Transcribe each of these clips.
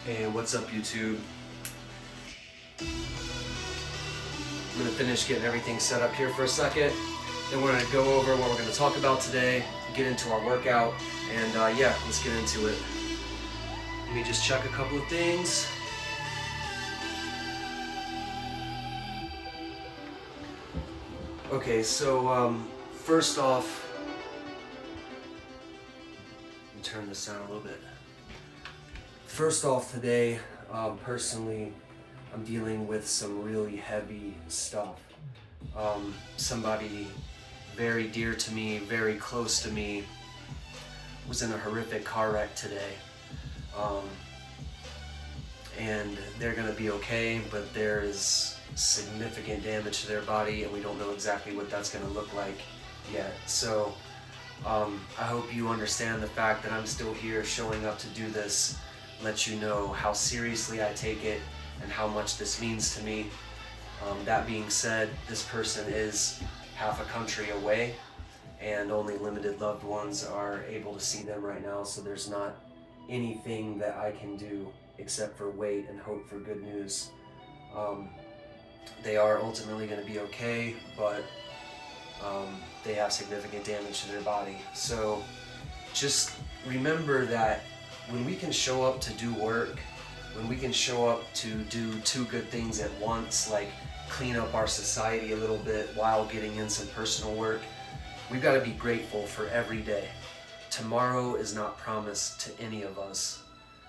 Hey, what's up YouTube? I'm gonna finish getting everything set up here for a second. Then we're gonna go over what we're gonna talk about today, get into our workout, and yeah, let's get into it. Let me just check a couple of things. Okay, so first off, let me turn this down a little bit. First off today, personally, I'm dealing with some really heavy stuff. Somebody very dear to me, very close to me, was in a horrific car wreck today. And they're gonna be okay, but there is significant damage to their body and we don't know exactly what that's gonna look like yet. So I hope you understand the fact that I'm still here showing up to do this, let you know how seriously I take it and how much this means to me. That being said, this person is half a country away and only limited loved ones are able to see them right now, so there's not anything that I can do except for wait and hope for good news. They are ultimately going to be okay, but they have significant damage to their body. So just remember that when we can show up to do work, when we can show up to do two good things at once, like clean up our society a little bit while getting in some personal work, we've got to be grateful for every day. Tomorrow is not promised to any of us,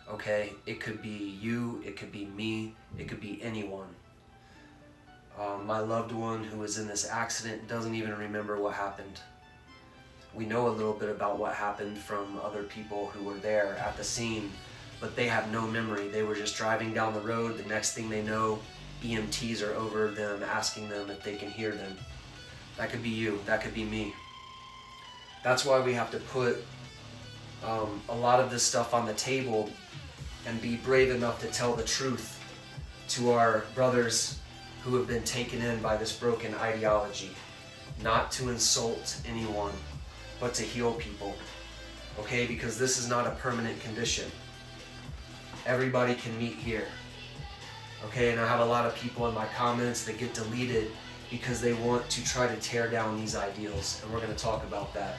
okay? It could be you, it could be me, it could be anyone. My loved one who was in this accident doesn't even remember what happened. We know a little bit about what happened from other people who were there at the scene, but they have no memory. They were just driving down the road. The next thing they know, EMTs are over them asking them if they can hear them. That could be you, that could be me. That's why we have to put a lot of this stuff on the table and be brave enough to tell the truth to our brothers who have been taken in by this broken ideology. Not to insult anyone, but to heal people, okay? Because this is not a permanent condition. Everybody can meet here, okay? And I have a lot of people in my comments that get deleted because they want to try to tear down these ideals, and we're gonna talk about that.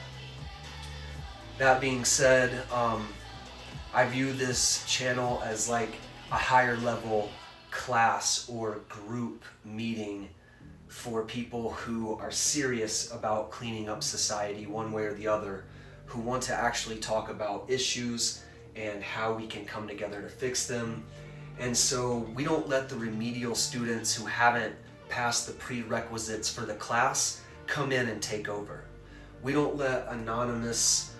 That being said, I view this channel as like a higher level class or group meeting for people who are serious about cleaning up society one way or the other, who want to actually talk about issues and how we can come together to fix them. And so we don't let the remedial students who haven't passed the prerequisites for the class come in and take over. We don't let anonymous,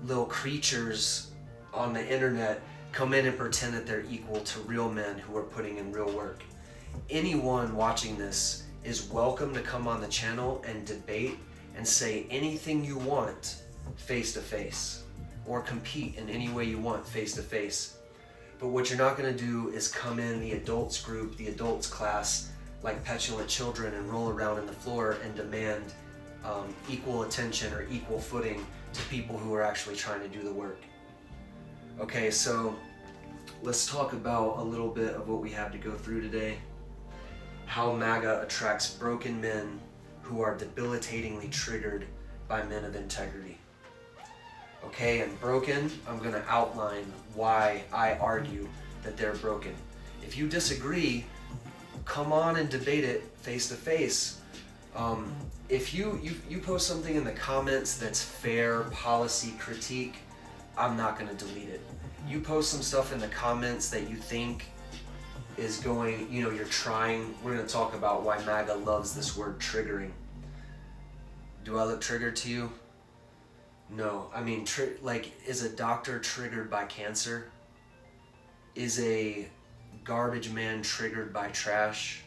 little creatures on the internet come in and pretend that they're equal to real men who are putting in real work. Anyone watching this is welcome to come on the channel and debate and say anything you want face to face, or compete in any way you want face to face. But what you're not going to do is come in the adults group, the adults class, like petulant children and roll around on the floor and demand equal attention or equal footing to people who are actually trying to do the work. Okay, so let's talk about a little bit of what we have to go through today. How MAGA attracts broken men who are debilitatingly triggered by men of integrity. Okay, and broken, I'm going to outline why I argue that they're broken. If you disagree, come on and debate it face to face. If you post something in the comments that's fair policy critique, I'm not going to delete it. You post some stuff in the comments that you think is going, you're trying. We're going to talk about why MAGA loves this word triggering. Do I look triggered to you? No. I mean, is a doctor triggered by cancer? Is a garbage man triggered by trash?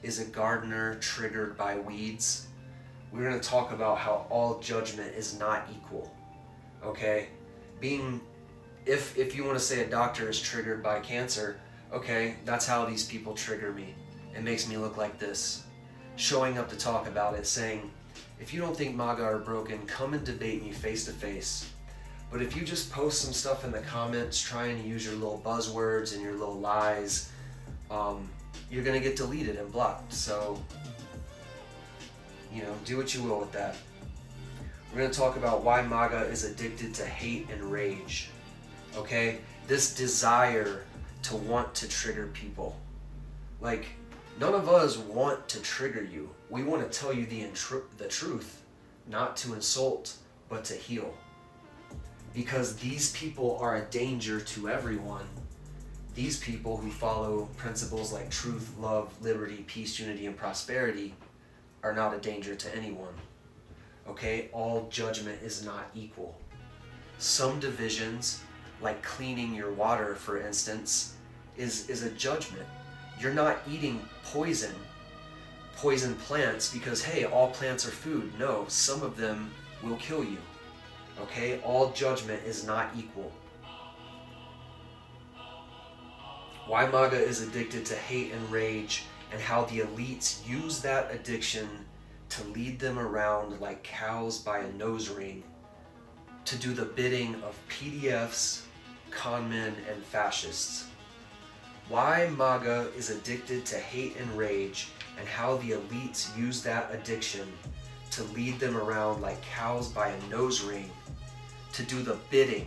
Is a gardener triggered by weeds? We're going to talk about how all judgment is not equal, okay? If you want to say a doctor is triggered by cancer, okay, that's how these people trigger me. It makes me look like this. Showing up to talk about it, saying, if you don't think MAGA are broken, come and debate me face to face. But if you just post some stuff in the comments trying to use your little buzzwords and your little lies, you're gonna get deleted and blocked. So, do what you will with that. We're gonna talk about why MAGA is addicted to hate and rage. Okay? This desire to want to trigger people. Like, none of us want to trigger you. We want to tell you the truth, not to insult, but to heal. Because these people are a danger to everyone. These people who follow principles like truth, love, liberty, peace, unity, and prosperity are not a danger to anyone. Okay? All judgment is not equal. Some divisions, like cleaning your water, for instance, is a judgment. You're not eating poison plants because, hey, all plants are food. No, some of them will kill you. Okay? All judgment is not equal. Why MAGA is addicted to hate and rage, and how the elites use that addiction to lead them around like cows by a nose ring to do the bidding of PDFs, conmen, and fascists. Why MAGA is addicted to hate and rage, and how the elites use that addiction to lead them around like cows by a nose ring to do the bidding,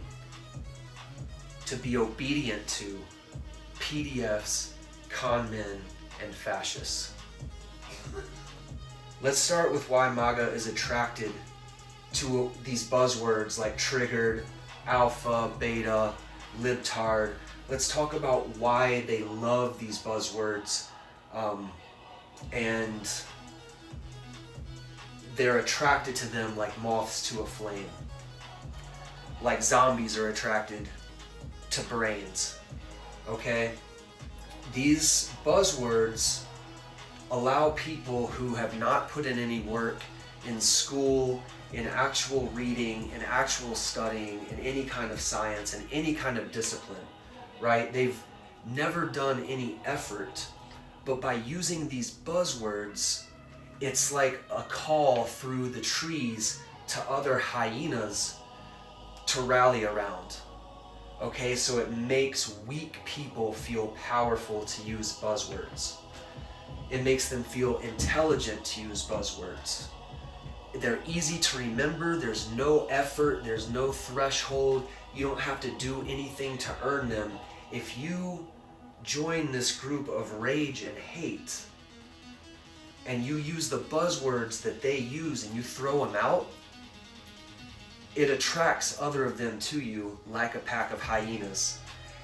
to be obedient to PDFs, conmen, and fascists. Let's start with why MAGA is attracted to these buzzwords like triggered, alpha, beta, libtard. Let's talk about why they love these buzzwords, and they're attracted to them like moths to a flame. Like zombies are attracted to brains. Okay? These buzzwords allow people who have not put in any work in school, in actual reading, in actual studying, in any kind of science, in any kind of discipline, right? They've never done any effort, but by using these buzzwords, it's like a call through the trees to other hyenas to rally around. Okay, so it makes weak people feel powerful to use buzzwords. It makes them feel intelligent to use buzzwords. They're easy to remember, there's no effort, there's no threshold, you don't have to do anything to earn them. If you join this group of rage and hate, and you use the buzzwords that they use and you throw them out, it attracts other of them to you like a pack of hyenas.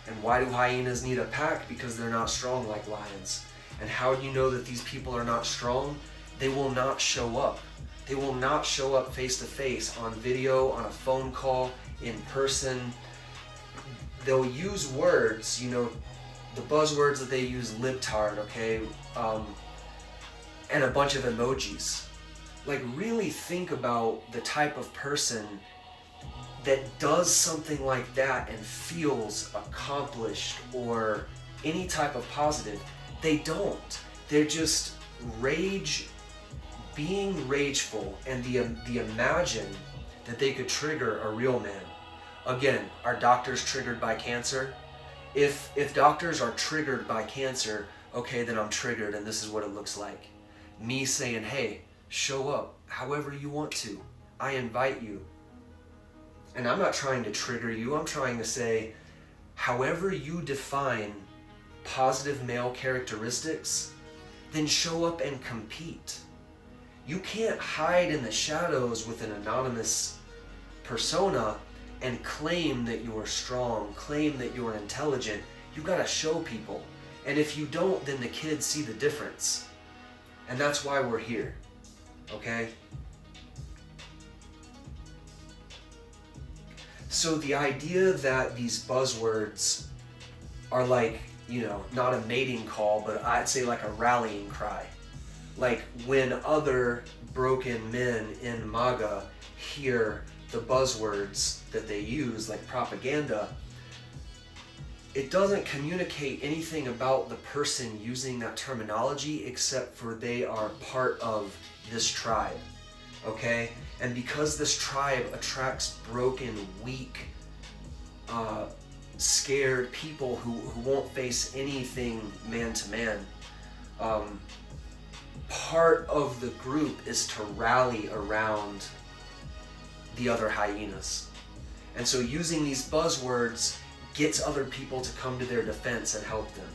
And why do hyenas need a pack? Because they're not strong like lions. And how do you know that these people are not strong? They will not show up. They will not show up face to face, on video, on a phone call, in person. They'll use words, the buzzwords that they use, libtard, okay, and a bunch of emojis. Like, really think about the type of person that does something like that and feels accomplished or any type of positive. They don't. They're just being rageful, and the imagine that they could trigger a real man. Again, are doctors triggered by cancer? If doctors are triggered by cancer, okay, then I'm triggered, and this is what it looks like. Me saying, hey, show up however you want to. I invite you. And I'm not trying to trigger you. I'm trying to say, however you define positive male characteristics, then show up and compete. You can't hide in the shadows with an anonymous persona and claim that you're strong, claim that you're intelligent. You gotta show people. And if you don't, then the kids see the difference. And that's why we're here, okay? So the idea that these buzzwords are like, not a mating call, but I'd say like a rallying cry. Like when other broken men in MAGA hear the buzzwords that they use, like propaganda, it doesn't communicate anything about the person using that terminology except for they are part of this tribe. okay? And because this tribe attracts broken, weak, scared people who won't face anything man to man, part of the group is to rally around the other hyenas. And so using these buzzwords gets other people to come to their defense and help them.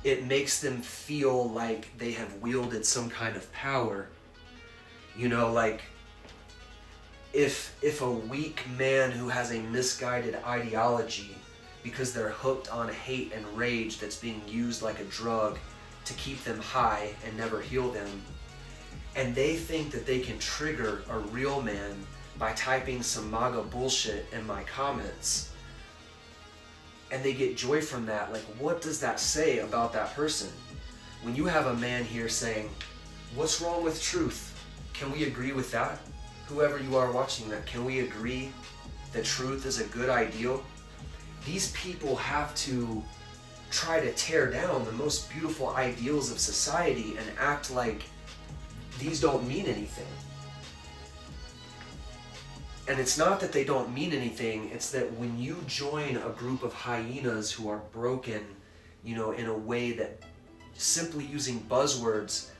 It makes them feel like they have wielded some kind of power. You know, like if a weak man who has a misguided ideology, because they're hooked on hate and rage that's being used like a drug to keep them high and never heal them, and they think that they can trigger a real man by typing some MAGA bullshit in my comments, and they get joy from that, like, what does that say about that person? When you have a man here saying, what's wrong with truth? Can we agree with that? Whoever you are watching that, can we agree that truth is a good ideal? These people have to try to tear down the most beautiful ideals of society and act like these don't mean anything. And it's not that they don't mean anything, it's that when you join a group of hyenas who are broken, you know, in a way that simply using buzzwords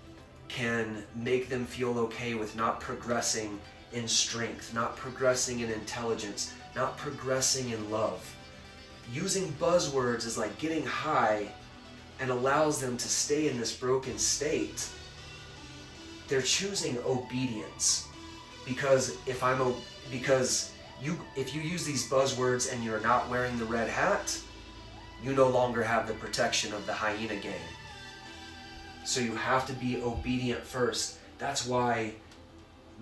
can make them feel okay with not progressing in strength, not progressing in intelligence, not progressing in love. Using buzzwords is like getting high and allows them to stay in this broken state. They're choosing obedience, because if you use these buzzwords and you're not wearing the red hat, you no longer have the protection of the hyena gang. So you have to be obedient first. That's why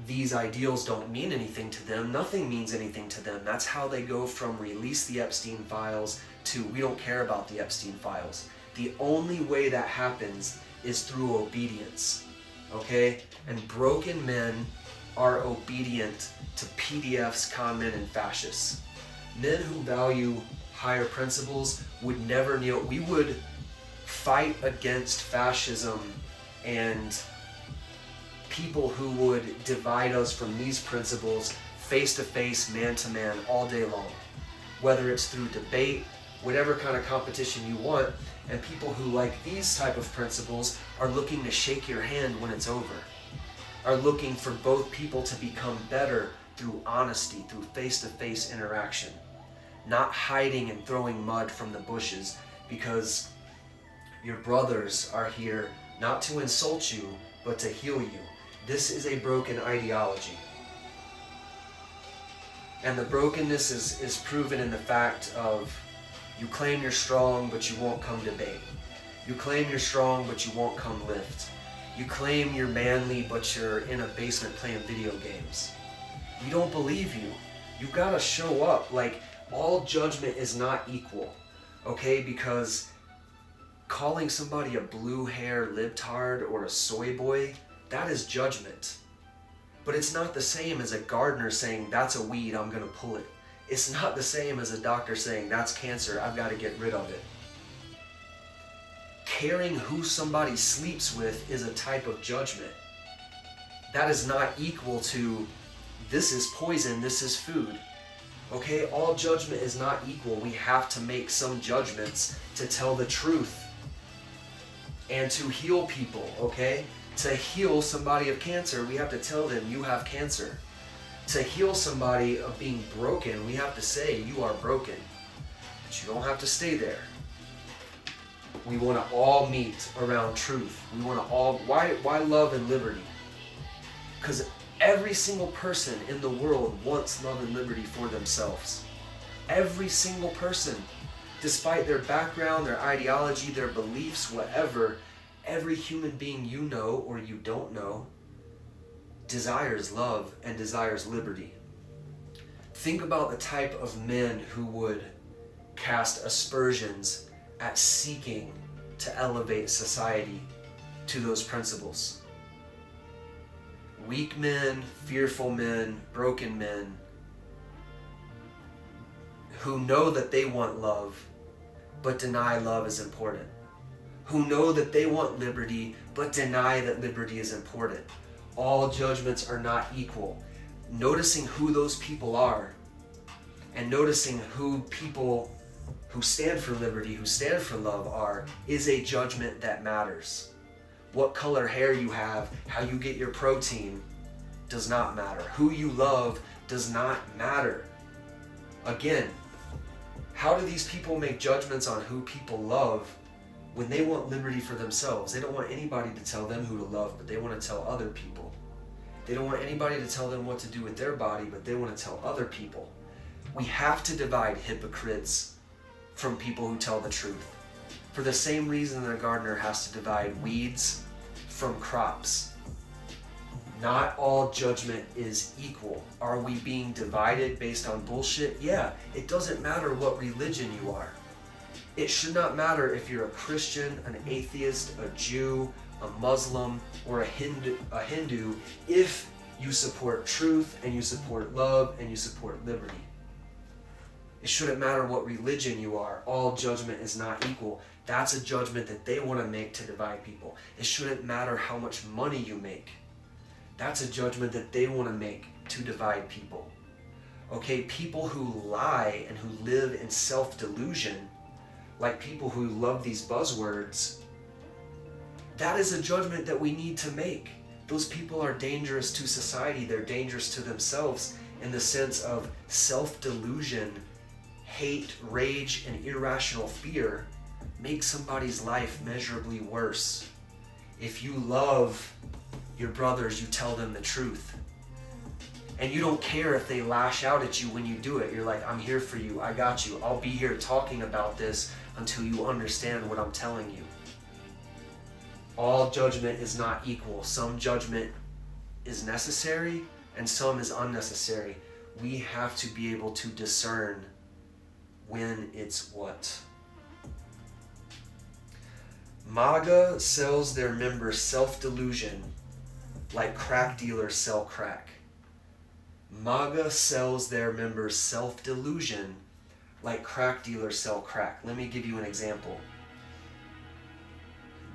these ideals don't mean anything to them. Nothing means anything to them. That's how they go from release the Epstein files to we don't care about the Epstein files. The only way that happens is through obedience, okay? And broken men are obedient to PDFs, con men, and fascists. Men who value higher principles would never kneel. We would fight against fascism and people who would divide us from these principles face to face, man to man, all day long. Whether it's through debate, whatever kind of competition you want, and people who like these type of principles are looking to shake your hand when it's over, are looking for both people to become better through honesty, through face-to-face interaction, not hiding and throwing mud from the bushes, because your brothers are here not to insult you, but to heal you. This is a broken ideology. And the brokenness is proven in the fact of you claim you're strong, but you won't come debate. You claim you're strong, but you won't come lift. You claim you're manly, but you're in a basement playing video games. We don't believe you. You gotta show up. Like, all judgment is not equal, okay? Because calling somebody a blue hair libtard or a soy boy, that is judgment. But it's not the same as a gardener saying, that's a weed, I'm gonna pull it. It's not the same as a doctor saying, that's cancer, I've gotta get rid of it. Caring who somebody sleeps with is a type of judgment. That is not equal to, this is poison, this is food. Okay, all judgment is not equal. We have to make some judgments to tell the truth and to heal people, okay? To heal somebody of cancer, we have to tell them you have cancer. To heal somebody of being broken, we have to say you are broken. But you don't have to stay there. We want to all meet around truth. We want to all, why love and liberty? Because every single person in the world wants love and liberty for themselves. Every single person, despite their background, their ideology, their beliefs, whatever, every human being you know or you don't know desires love and desires liberty. Think about the type of men who would cast aspersions at seeking to elevate society to those principles. Weak men, fearful men, broken men who know that they want love but deny love is important. Who know that they want liberty but deny that liberty is important. All judgments are not equal. Noticing who those people are and noticing who people who stand for liberty, who stand for love are, is a judgment that matters. What color hair you have, how you get your protein, does not matter. Who you love does not matter. Again, how do these people make judgments on who people love when they want liberty for themselves? They don't want anybody to tell them who to love, but they want to tell other people. They don't want anybody to tell them what to do with their body, but they want to tell other people. We have to divide hypocrites from people who tell the truth. For the same reason that a gardener has to divide weeds from crops. Not all judgment is equal. Are we being divided based on bullshit? Yeah, it doesn't matter what religion you are. It should not matter if you're a Christian, an atheist, a Jew, a Muslim, or a Hindu, if you support truth and you support love and you support liberty. It shouldn't matter what religion you are. All judgment is not equal. That's a judgment that they want to make to divide people. It shouldn't matter how much money you make. That's a judgment that they want to make to divide people. Okay, people who lie and who live in self-delusion, like people who love these buzzwords, that is a judgment that we need to make. Those people are dangerous to society. They're dangerous to themselves in the sense of self-delusion, hate, rage, and irrational fear make somebody's life measurably worse. If you love your brothers, you tell them the truth. And you don't care if they lash out at you when you do it. You're like, I'm here for you. I got you. I'll be here talking about this until you understand what I'm telling you. All judgment is not equal. Some judgment is necessary and some is unnecessary. We have to be able to discern when it's what. MAGA sells their members self-delusion like crack dealers sell crack. MAGA sells their members self-delusion like crack dealers sell crack. Let me give you an example.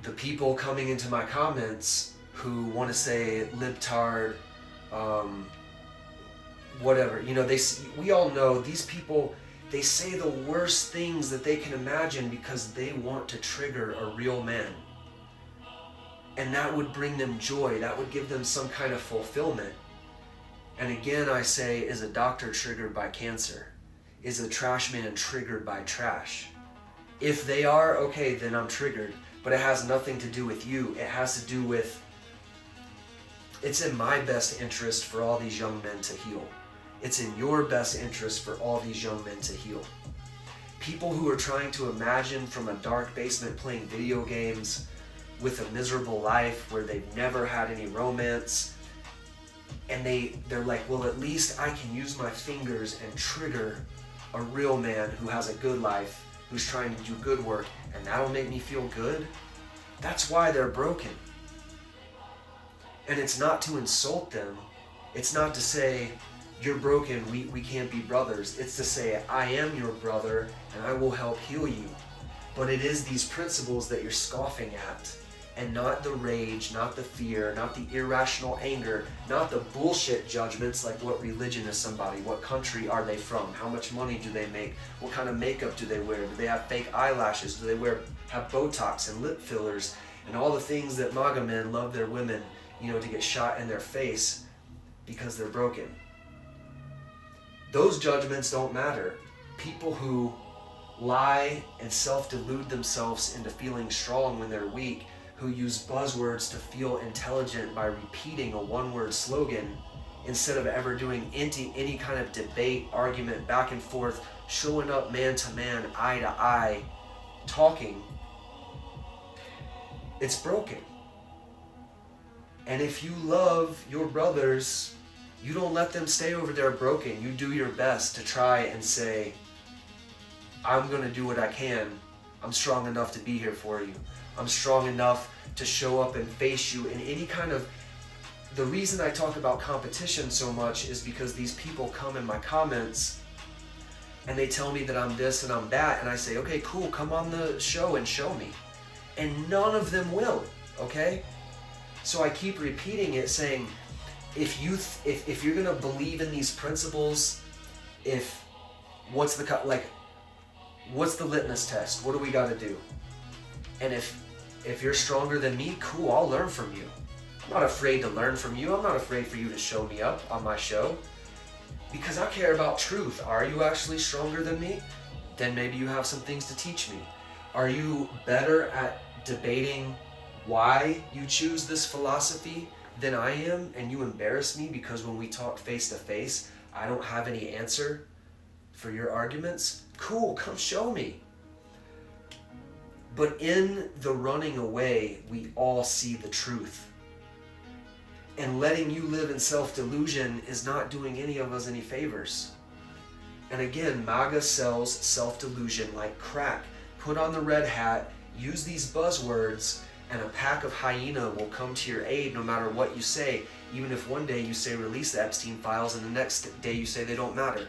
The people coming into my comments who want to say libtard, whatever, we all know these people, they say the worst things that they can imagine because they want to trigger a real man. And that would bring them joy. That would give them some kind of fulfillment. And again, I say, is a doctor triggered by cancer? Is a trash man triggered by trash? If they are, okay, then I'm triggered. But it has nothing to do with you. It has to do with, it's in my best interest for all these young men to heal. It's in your best interest for all these young men to heal. People who are trying to imagine from a dark basement playing video games with a miserable life where they've never had any romance, and they're like, well, at least I can use my fingers and trigger a real man who has a good life, who's trying to do good work, and that'll make me feel good. That's why they're broken. And it's not to insult them. It's not to say, you're broken, we can't be brothers. It's to say, I am your brother and I will help heal you. But it is these principles that you're scoffing at, and not the rage, not the fear, not the irrational anger, not the bullshit judgments like what religion is somebody, what country are they from, how much money do they make, what kind of makeup do they wear, do they have fake eyelashes, do they have Botox and lip fillers, and all the things that MAGA men love their women, to get shot in their face because they're broken. Those judgments don't matter. People who lie and self-delude themselves into feeling strong when they're weak, who use buzzwords to feel intelligent by repeating a one-word slogan instead of ever doing any kind of debate, argument, back and forth, showing up man to man, eye to eye, talking, it's broken. And if you love your brothers, you don't let them stay over there broken. You do your best to try and say, I'm going to do what I can. I'm strong enough to be here for you. I'm strong enough to show up and face you in any kind of... The reason I talk about competition so much is because these people come in my comments and they tell me that I'm this and I'm that, and I say, okay, cool, come on the show and show me. And none of them will, okay? So I keep repeating it, saying, if you're gonna believe in these principles, what's the litmus test? What do we got to do? And if you're stronger than me, cool, I'll learn from you. I'm not afraid to learn from you. I'm not afraid for you to show me up on my show, because I care about truth. Are you actually stronger than me? Then maybe you have some things to teach me. Are you better at debating why you choose this philosophy than I am, and you embarrass me because when we talk face to face, I don't have any answer for your arguments? Cool, come show me. But in the running away, we all see the truth. And letting you live in self-delusion is not doing any of us any favors. And again, MAGA sells self-delusion like crack. Put on the red hat, use these buzzwords, and a pack of hyena will come to your aid no matter what you say, even if one day you say release the Epstein files and the next day you say they don't matter.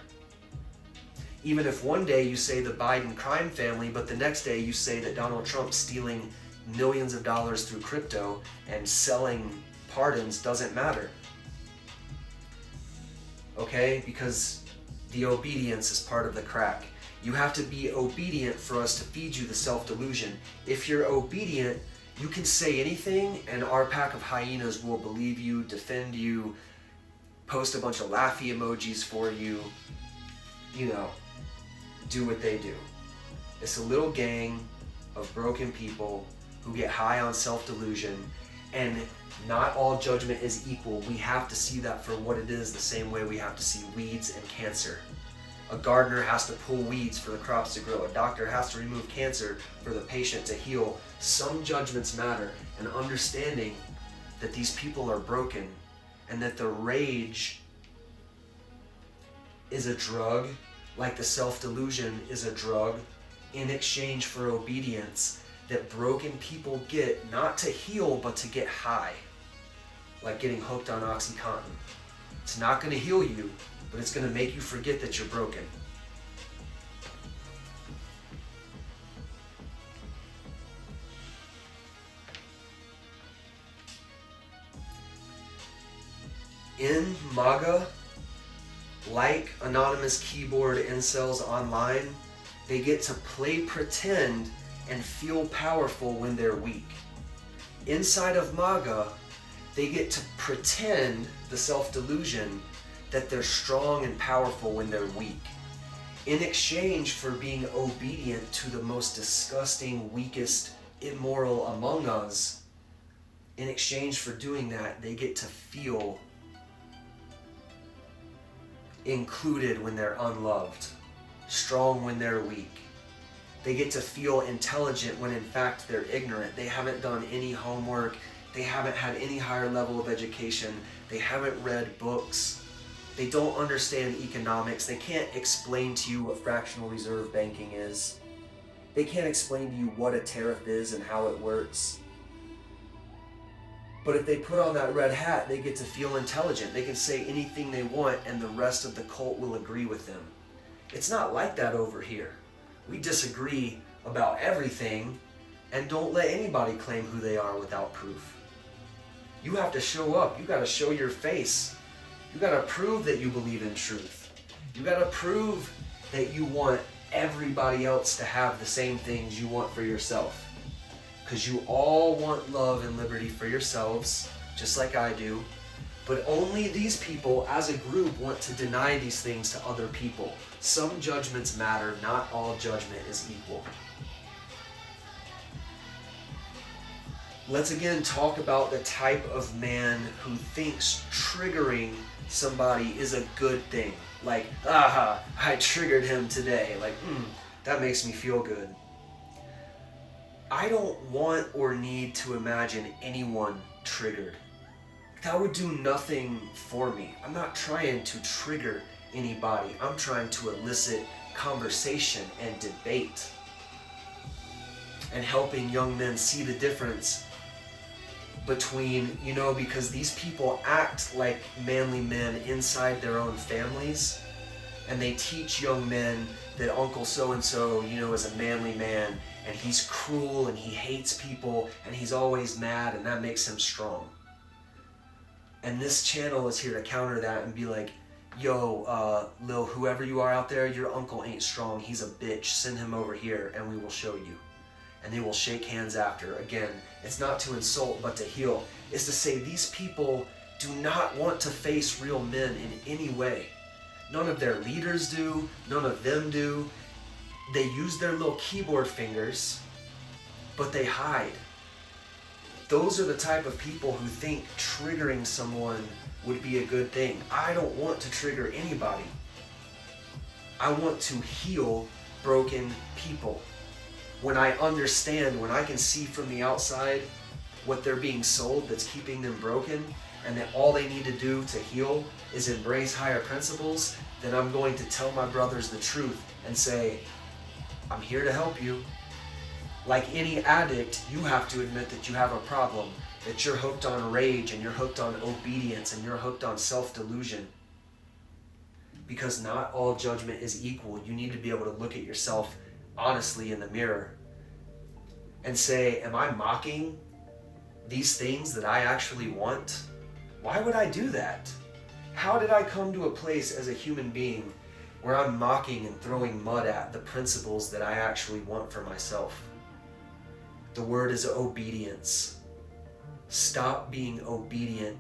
Even if one day you say the Biden crime family, but the next day you say that Donald Trump's stealing millions of dollars through crypto and selling pardons doesn't matter. Okay? Because the obedience is part of the crack. You have to be obedient for us to feed you the self-delusion. If you're obedient, you can say anything and our pack of hyenas will believe you, defend you, post a bunch of laughy emojis for you, do what they do. It's a little gang of broken people who get high on self-delusion, and not all judgment is equal. We have to see that for what it is, the same way we have to see weeds and cancer. A gardener has to pull weeds for the crops to grow. A doctor has to remove cancer for the patient to heal. Some judgments matter, and understanding that these people are broken and that the rage is a drug, like the self-delusion is a drug, in exchange for obedience that broken people get, not to heal, but to get high, like getting hooked on OxyContin. It's not going to heal you, but it's going to make you forget that you're broken. In MAGA, like anonymous keyboard incels online, they get to play pretend and feel powerful when they're weak. Inside of MAGA, they get to pretend the self-delusion that they're strong and powerful when they're weak. In exchange for being obedient to the most disgusting, weakest, immoral among us, in exchange for doing that, they get to feel included when they're unloved, strong when they're weak. They get to feel intelligent when in fact they're ignorant. They haven't done any homework. They haven't had any higher level of education. They haven't read books. They don't understand economics. They can't explain to you what fractional reserve banking is. They can't explain to you what a tariff is and how it works. But if they put on that red hat, they get to feel intelligent. They can say anything they want and the rest of the cult will agree with them. It's not like that over here. We disagree about everything and don't let anybody claim who they are without proof. You have to show up. You got to show your face. You got to prove that you believe in truth. You got to prove that you want everybody else to have the same things you want for yourself. Because you all want love and liberty for yourselves, just like I do. But only these people as a group want to deny these things to other people. Some judgments matter, not all judgment is equal. Let's again talk about the type of man who thinks triggering somebody is a good thing. Like, aha, I triggered him today. Like, that makes me feel good. I don't want or need to imagine anyone triggered. That would do nothing for me. I'm not trying to trigger anybody. I'm trying to elicit conversation and debate. And helping young men see the difference between, because these people act like manly men inside their own families, and they teach young men that Uncle so-and-so, is a manly man, and he's cruel and he hates people and he's always mad and that makes him strong. And this channel is here to counter that and be like, yo, Lil, whoever you are out there, your uncle ain't strong. He's a bitch. Send him over here and we will show you. And they will shake hands after. Again, it's not to insult, but to heal. It's to say these people do not want to face real men in any way. None of their leaders do. None of them do. They use their little keyboard fingers, but they hide. Those are the type of people who think triggering someone would be a good thing. I don't want to trigger anybody. I want to heal broken people. When I understand, when I can see from the outside what they're being sold that's keeping them broken, and that all they need to do to heal is embrace higher principles, then I'm going to tell my brothers the truth and say, I'm here to help you. Like any addict, you have to admit that you have a problem, that you're hooked on rage and you're hooked on obedience and you're hooked on self-delusion. Because not all judgment is equal. You need to be able to look at yourself honestly in the mirror and say, am I mocking these things that I actually want? Why would I do that? How did I come to a place as a human being where I'm mocking and throwing mud at the principles that I actually want for myself? The word is obedience. Stop being obedient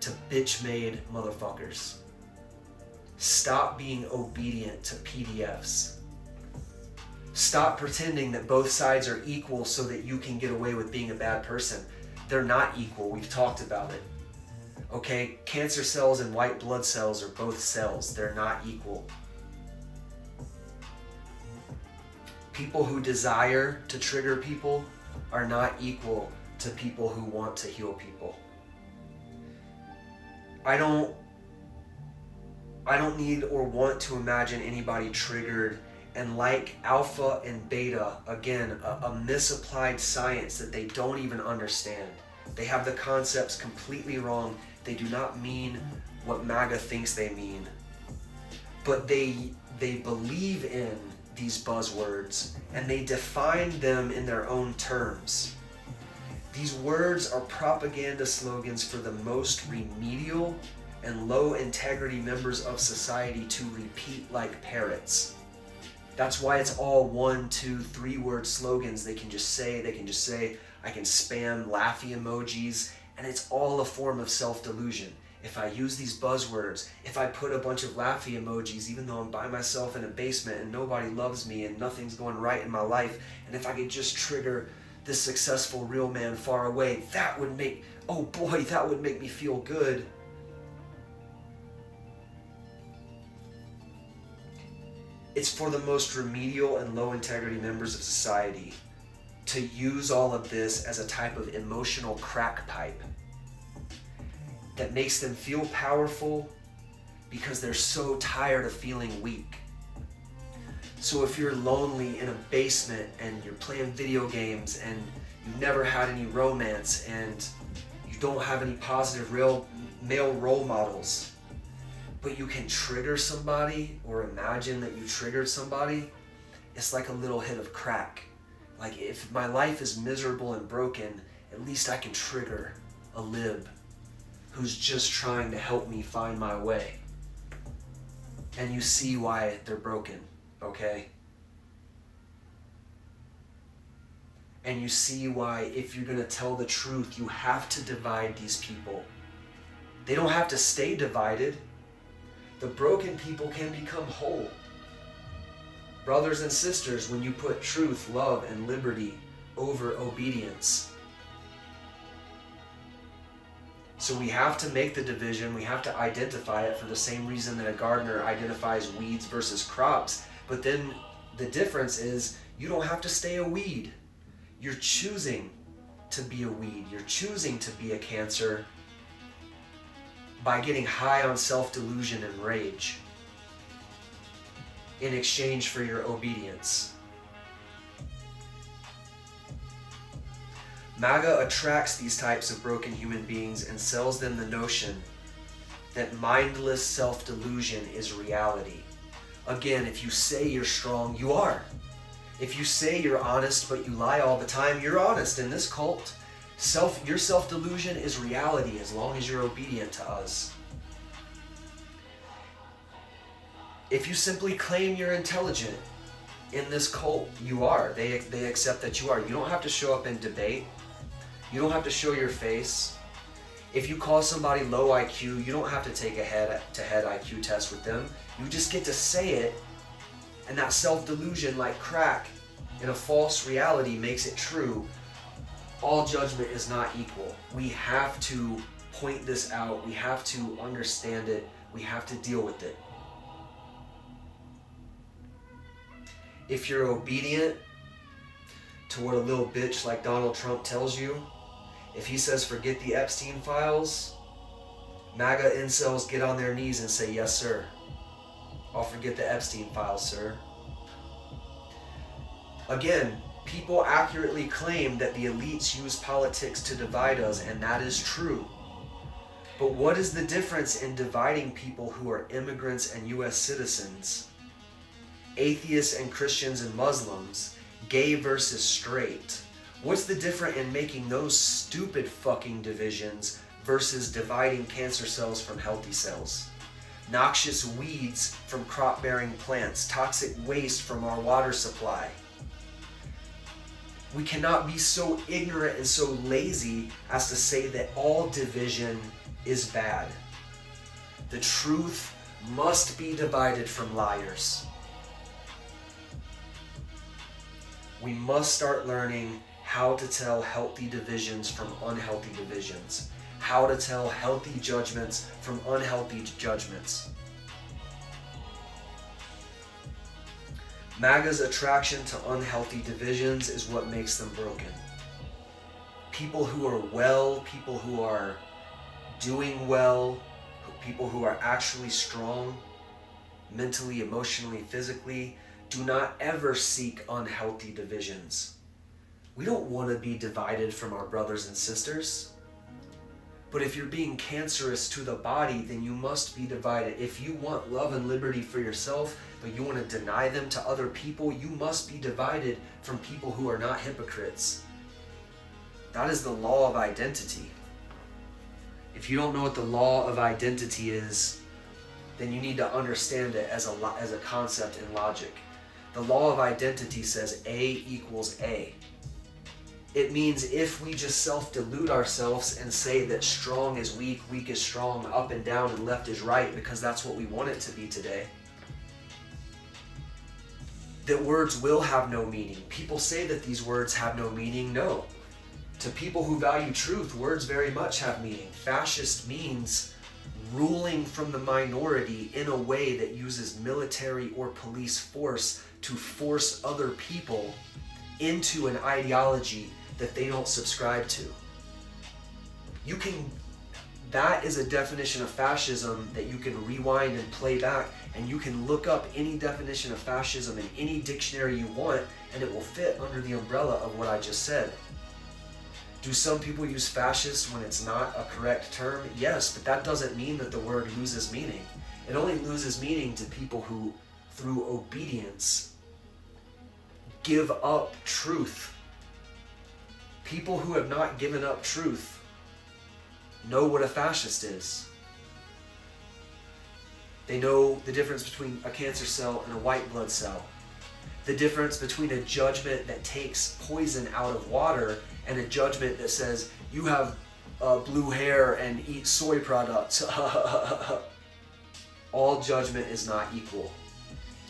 to bitch-made motherfuckers. Stop being obedient to PDFs. Stop pretending that both sides are equal so that you can get away with being a bad person. They're not equal. We've talked about it. Okay, cancer cells and white blood cells are both cells. They're not equal. People who desire to trigger people are not equal to people who want to heal people. I don't need or want to imagine anybody triggered and like alpha and beta, again, a misapplied science that they don't even understand. They have the concepts completely wrong. They do not mean what MAGA thinks they mean. But they believe in these buzzwords and they define them in their own terms. These words are propaganda slogans for the most remedial and low integrity members of society to repeat like parrots. That's why it's all 1, 2, 3 word slogans they can just say. I can spam laughy emojis, and it's all a form of self-delusion. If I use these buzzwords, if I put a bunch of laughy emojis, even though I'm by myself in a basement and nobody loves me and nothing's going right in my life, and if I could just trigger this successful real man far away, that would make me feel good. It's for the most remedial and low integrity members of society to use all of this as a type of emotional crack pipe that makes them feel powerful because they're so tired of feeling weak. So if you're lonely in a basement and you're playing video games and you've never had any romance and you don't have any positive male role models, but you can trigger somebody or imagine that you triggered somebody, it's like a little hit of crack. Like, if my life is miserable and broken, at least I can trigger a lib who's just trying to help me find my way. And you see why they're broken, okay? And you see why, if you're gonna tell the truth, you have to divide these people. They don't have to stay divided. The broken people can become whole. Brothers and sisters, when you put truth, love, and liberty over obedience. So we have to make the division, we have to identify it for the same reason that a gardener identifies weeds versus crops. But then the difference is you don't have to stay a weed. You're choosing to be a weed. You're choosing to be a cancer by getting high on self-delusion and rage in exchange for your obedience. MAGA attracts these types of broken human beings and sells them the notion that mindless self-delusion is reality. Again, if you say you're strong, you are. If you say you're honest but you lie all the time, you're honest in this cult. Your self-delusion is reality as long as you're obedient to us. If you simply claim you're intelligent in this cult, you are. They accept that you are. You don't have to show up in debate. You don't have to show your face. If you call somebody low IQ, you don't have to take a head-to-head IQ test with them. You just get to say it, and that self-delusion, like crack in a false reality, makes it true. All judgment is not equal. We have to point this out. We have to understand it. We have to deal with it. If you're obedient to what a little bitch like Donald Trump tells you, if he says forget the Epstein files, MAGA incels get on their knees and say, yes, sir. I'll forget the Epstein files, sir. Again, people accurately claim that the elites use politics to divide us, and that is true. But what is the difference in dividing people who are immigrants and U.S. citizens, atheists and Christians and Muslims, gay versus straight? What's the difference in making those stupid fucking divisions versus dividing cancer cells from healthy cells? Noxious weeds from crop-bearing plants, toxic waste from our water supply. We cannot be so ignorant and so lazy as to say that all division is bad. The truth must be divided from liars. We must start learning how to tell healthy divisions from unhealthy divisions. How to tell healthy judgments from unhealthy judgments. MAGA's attraction to unhealthy divisions is what makes them broken. People who are well, people who are doing well, people who are actually strong, mentally, emotionally, physically, do not ever seek unhealthy divisions. We don't want to be divided from our brothers and sisters. But if you're being cancerous to the body, then you must be divided. If you want love and liberty for yourself, but you want to deny them to other people, you must be divided from people who are not hypocrites. That is the law of identity. If you don't know what the law of identity is, then you need to understand it as a concept in logic. The law of identity says A equals A. It means if we just self-delude ourselves and say that strong is weak, weak is strong, up and down, and left is right, because that's what we want it to be today, that words will have no meaning. People say that these words have no meaning. No. To people who value truth, words very much have meaning. Fascist means ruling from the minority in a way that uses military or police force to force other people into an ideology that they don't subscribe to. That is a definition of fascism that you can rewind and play back, and you can look up any definition of fascism in any dictionary you want, and it will fit under the umbrella of what I just said. Do some people use fascist when it's not a correct term? Yes, but that doesn't mean that the word loses meaning. It only loses meaning to people who, through obedience, give up truth. People who have not given up truth know what a fascist is. They know the difference between a cancer cell and a white blood cell. The difference between a judgment that takes poison out of water and a judgment that says, you have blue hair and eat soy products. All judgment is not equal.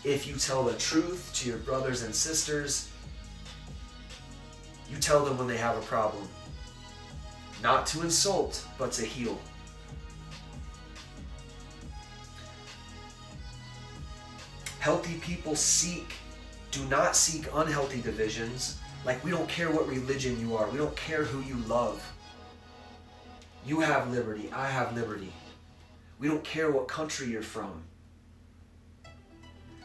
If you tell the truth to your brothers and sisters, you tell them when they have a problem. Not to insult, but to heal. Healthy people do not seek unhealthy divisions. Like, we don't care what religion you are. We don't care who you love. You have liberty. I have liberty. We don't care what country you're from.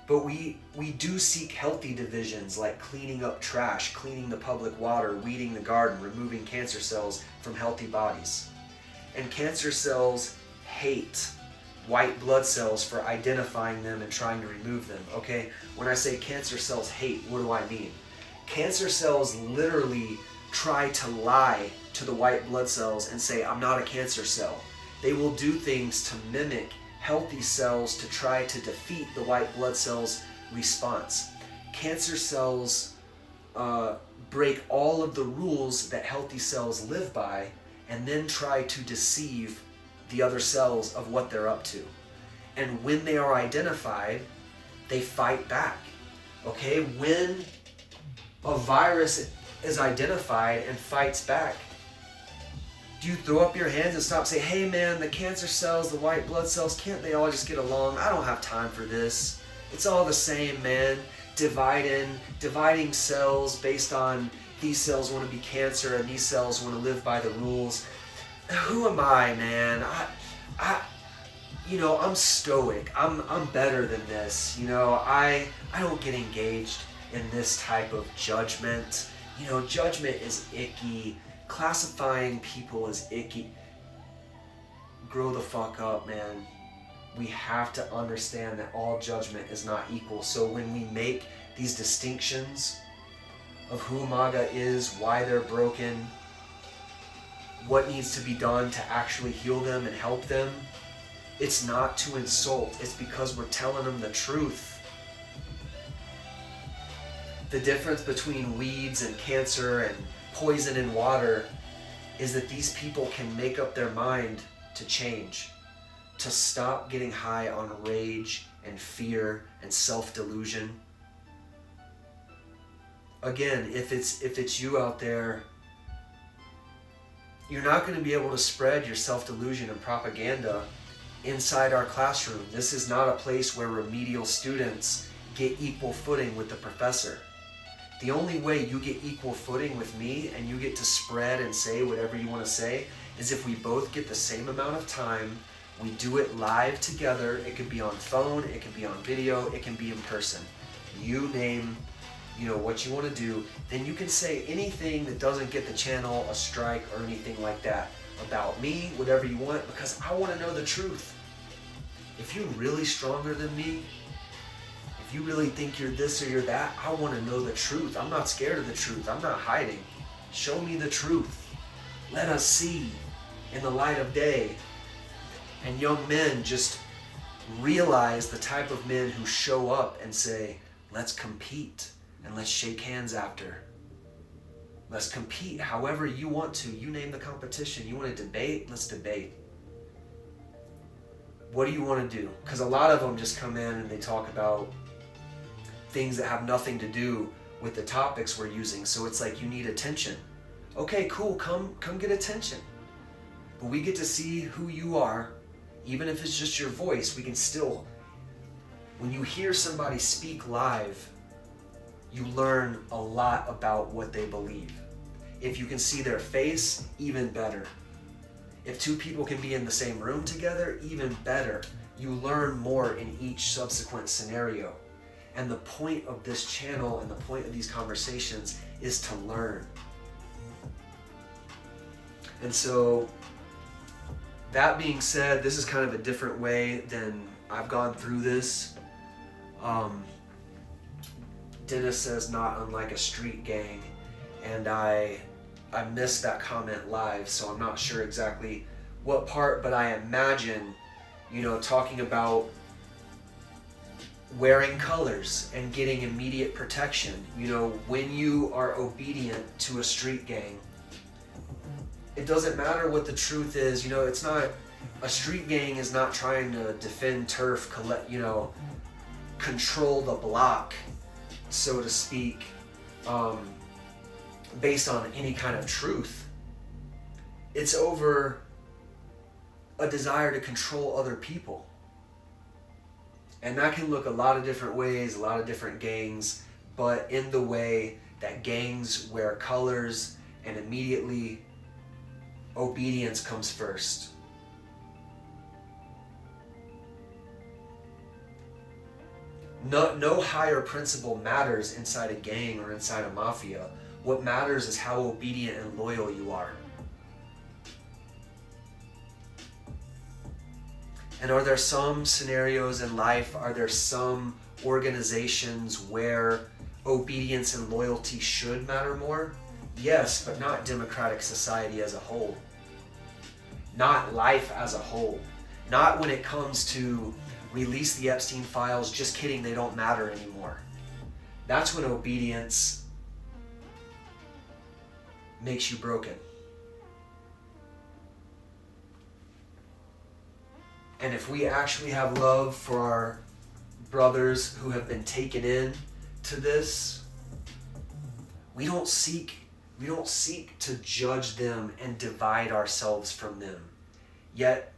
But we do seek healthy divisions, like cleaning up trash, cleaning the public water, weeding the garden, removing cancer cells from healthy bodies. And cancer cells hate white blood cells for identifying them and trying to remove them, okay? When I say cancer cells hate, what do I mean? Cancer cells literally try to lie to the white blood cells and say, I'm not a cancer cell. They will do things to mimic healthy cells to try to defeat the white blood cells' response. Cancer cells break all of the rules that healthy cells live by and then try to deceive the other cells of what they're up to. And when they are identified, they fight back. Okay? When a virus is identified and fights back, do you throw up your hands and stop saying, hey man, the cancer cells, the white blood cells, can't they all just get along? I don't have time for this. It's all the same, man. Dividing cells based on these cells want to be cancer and these cells want to live by the rules. Who am I, man? I'm stoic. I'm better than this. I don't get engaged in this type of judgment. Judgment is icky. Classifying people is icky. Grow the fuck up, man. We have to understand that all judgment is not equal. So when we make these distinctions of who MAGA is, why they're broken, what needs to be done to actually heal them and help them, it's not to insult. It's because we're telling them the truth. The difference between weeds and cancer and poison in water is that these people can make up their mind to change, to stop getting high on rage and fear and self-delusion. Again, if it's you out there, you're not going to be able to spread your self-delusion and propaganda inside our classroom. This is not a place where remedial students get equal footing with the professor. The only way you get equal footing with me and you get to spread and say whatever you want to say is if we both get the same amount of time. We do it live together. It could be on phone, it can be on video, it can be in person. You name, what you want to do. Then you can say anything that doesn't get the channel a strike or anything like that about me, whatever you want, because I want to know the truth. If you're really stronger than me, if you really think you're this or you're that, I want to know the truth. I'm not scared of the truth. I'm not hiding. Show me the truth. Let us see in the light of day. And young men, just realize the type of men who show up and say, let's compete and let's shake hands after. Let's compete however you want to. You name the competition. You want to debate? Let's debate. What do you want to do? Because a lot of them just come in and they talk about things that have nothing to do with the topics we're using. So it's like you need attention. Okay, cool, come get attention. But we get to see who you are. Even if it's just your voice, we can still, when you hear somebody speak live, you learn a lot about what they believe. If you can see their face, even better. If two people can be in the same room together, even better. You learn more in each subsequent scenario. And the point of this channel and the point of these conversations is to learn. And so, that being said, this is kind of a different way than I've gone through this. Dennis says not unlike a street gang, and I missed that comment live, so I'm not sure exactly what part, but I imagine, talking about wearing colors and getting immediate protection. When you are obedient to a street gang, it doesn't matter what the truth is. It's not, a street gang is not trying to defend turf, control the block, so to speak, based on any kind of truth. It's over a desire to control other people. And that can look a lot of different ways, a lot of different gangs, but in the way that gangs wear colors and immediately obedience comes first. No higher principle matters inside a gang or inside a mafia. What matters is how obedient and loyal you are. And are there some scenarios in life, are there some organizations where obedience and loyalty should matter more? Yes, but not democratic society as a whole. Not life as a whole. Not when it comes to release the Epstein files, just kidding, they don't matter anymore. That's when obedience makes you broken. And if we actually have love for our brothers who have been taken in to this, we don't seek to judge them and divide ourselves from them. Yet,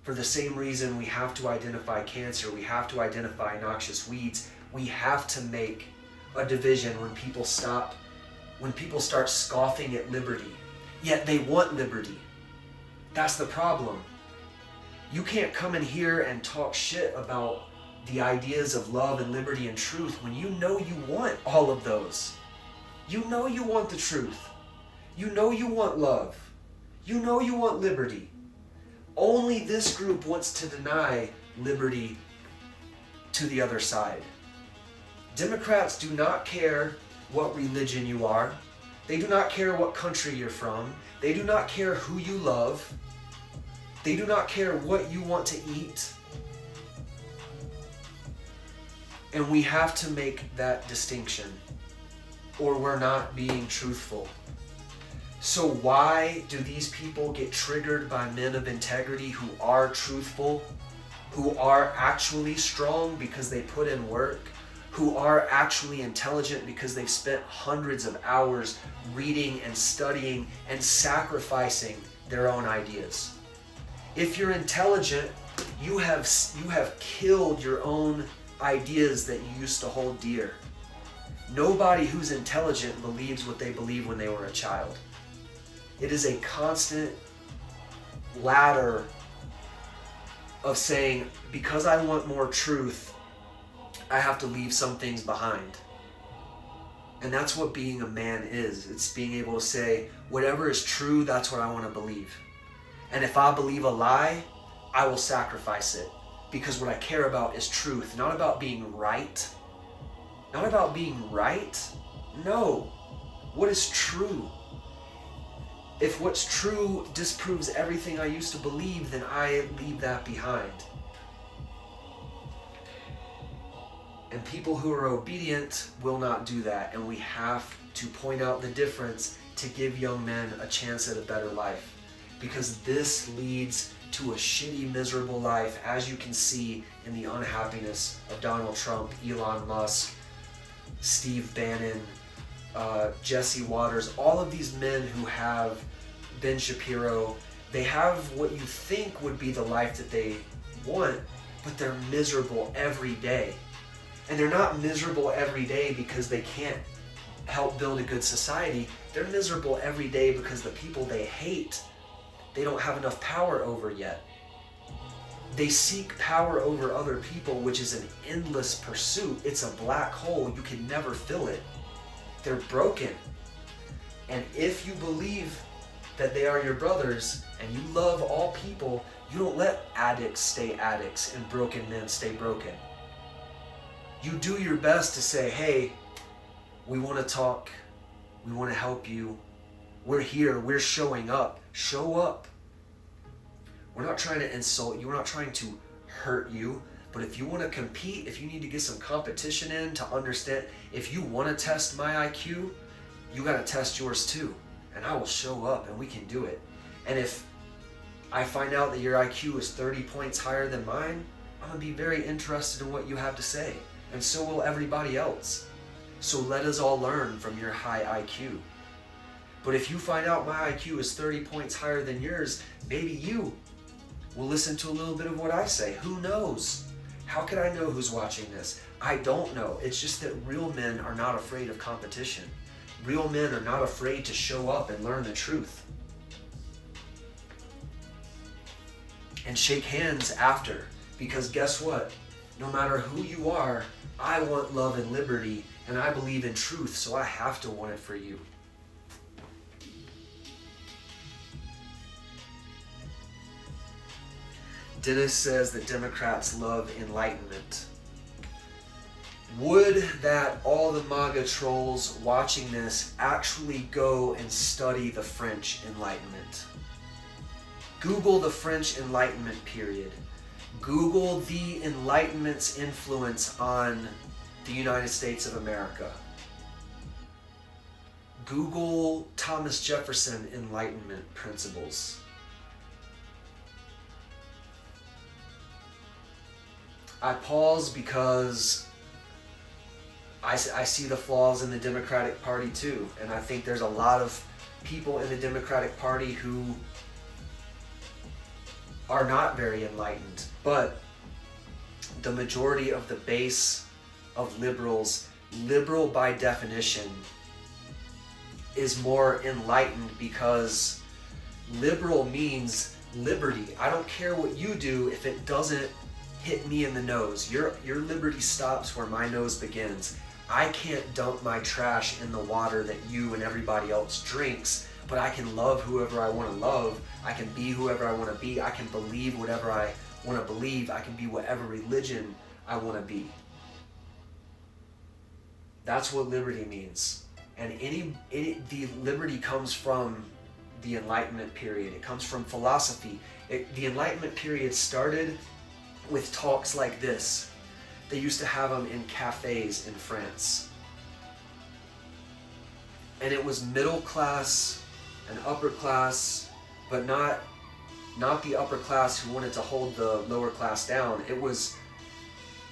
for the same reason we have to identify cancer, we have to identify noxious weeds, we have to make a division when people start scoffing at liberty. Yet they want liberty. That's the problem. You can't come in here and talk shit about the ideas of love and liberty and truth when you know you want all of those. You know you want the truth. You know you want love. You know you want liberty. Only this group wants to deny liberty to the other side. Democrats do not care what religion you are. They do not care what country you're from. They do not care who you love. They do not care what you want to eat. And we have to make that distinction, or we're not being truthful. So why do these people get triggered by men of integrity who are truthful, who are actually strong because they put in work, who are actually intelligent because they've spent hundreds of hours reading and studying and sacrificing their own ideas? If you're intelligent, you have killed your own ideas that you used to hold dear. Nobody who's intelligent believes what they believed when they were a child. It is a constant ladder of saying, because I want more truth, I have to leave some things behind. And that's what being a man is. It's being able to say, whatever is true, that's what I want to believe. And if I believe a lie, I will sacrifice it. Because what I care about is truth, not about being right. Not about being right. No. What is true? If what's true disproves everything I used to believe, then I leave that behind. And people who are obedient will not do that. And we have to point out the difference to give young men a chance at a better life. Because this leads to a shitty, miserable life, as you can see in the unhappiness of Donald Trump, Elon Musk, Steve Bannon, Jesse Waters, all of these men who have Ben Shapiro. They have what you think would be the life that they want, but they're miserable every day. And they're not miserable every day because they can't help build a good society. They're miserable every day because the people they hate, they don't have enough power over yet. They seek power over other people, which is an endless pursuit. It's a black hole. You can never fill it. They're broken. And if you believe that they are your brothers and you love all people, you don't let addicts stay addicts and broken men stay broken. You do your best to say, hey, we want to talk. We want to help you. We're here. We're showing up. Show up. We're not trying to insult you. We're not trying to hurt you. But if you want to compete, if you need to get some competition in to understand, if you want to test my IQ, you got to test yours too. And I will show up and we can do it. And if I find out that your IQ is 30 points higher than mine, I'm going to be very interested in what you have to say. And so will everybody else. So let us all learn from your high IQ. But if you find out my IQ is 30 points higher than yours, maybe you will listen to a little bit of what I say. Who knows? How can I know who's watching this? I don't know. It's just that real men are not afraid of competition. Real men are not afraid to show up and learn the truth. And shake hands after. Because guess what? No matter who you are, I want love and liberty, and I believe in truth, so I have to want it for you. Dennis says that Democrats love enlightenment. Would that all the MAGA trolls watching this actually go and study the French Enlightenment? Google the French Enlightenment period. Google the Enlightenment's influence on the United States of America. Google Thomas Jefferson Enlightenment principles. I pause because I see the flaws in the Democratic Party too, and I think there's a lot of people in the Democratic Party who are not very enlightened, but the majority of the base of liberals, liberal by definition, is more enlightened because liberal means liberty. I don't care what you do if it doesn't hit me in the nose. Your liberty stops where my nose begins. I can't dump my trash in the water that you and everybody else drinks, but I can love whoever I want to love. I can be whoever I want to be. I can believe whatever I want to believe. I can be whatever religion I want to be. That's what liberty means. And the liberty comes from the Enlightenment period. It comes from philosophy. The Enlightenment period started with talks like this. They used to have them in cafes in France. And it was middle class and upper class, but not the upper class who wanted to hold the lower class down. It was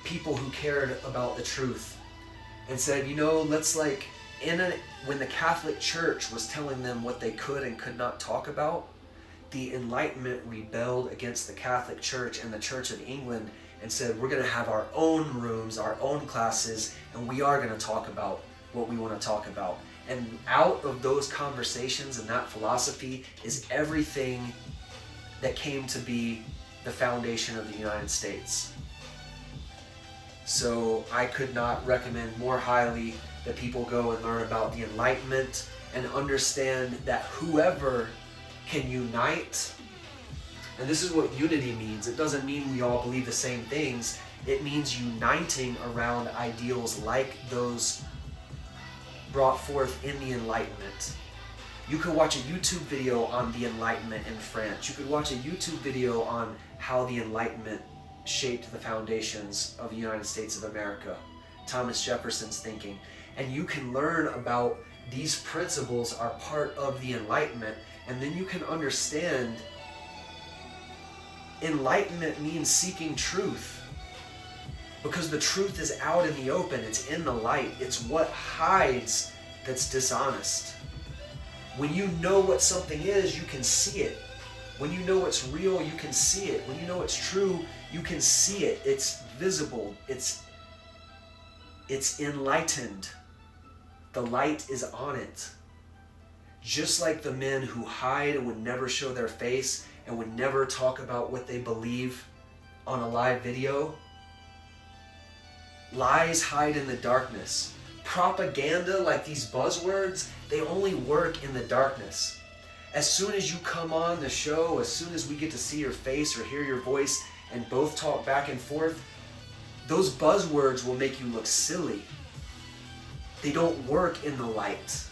people who cared about the truth and said, you know, let's like, when the Catholic Church was telling them what they could and could not talk about, the Enlightenment rebelled against the Catholic Church and the Church of England and said, we're going to have our own rooms, our own classes, and we are going to talk about what we want to talk about. And out of those conversations and that philosophy is everything that came to be the foundation of the United States. So I could not recommend more highly that people go and learn about the Enlightenment and understand that whoever can unite, and this is what unity means. It doesn't mean we all believe the same things. It means uniting around ideals like those brought forth in the Enlightenment. You could watch a YouTube video on the Enlightenment in France. You could watch a YouTube video on how the Enlightenment shaped the foundations of the United States of America, Thomas Jefferson's thinking. And you can learn about these principles are part of the Enlightenment, and then you can understand enlightenment means seeking truth, because the truth is out in the open. It's in the light. It's what hides that's dishonest. When you know what something is, you can see it. When you know it's real, you can see it. When you know it's true, you can see it. It's visible. It's enlightened. The light is on it. Just like the men who hide and would never show their face and would never talk about what they believe on a live video. Lies hide in the darkness. Propaganda, like these buzzwords, they only work in the darkness. As soon as you come on the show, as soon as we get to see your face or hear your voice and both talk back and forth, those buzzwords will make you look silly. They don't work in the light.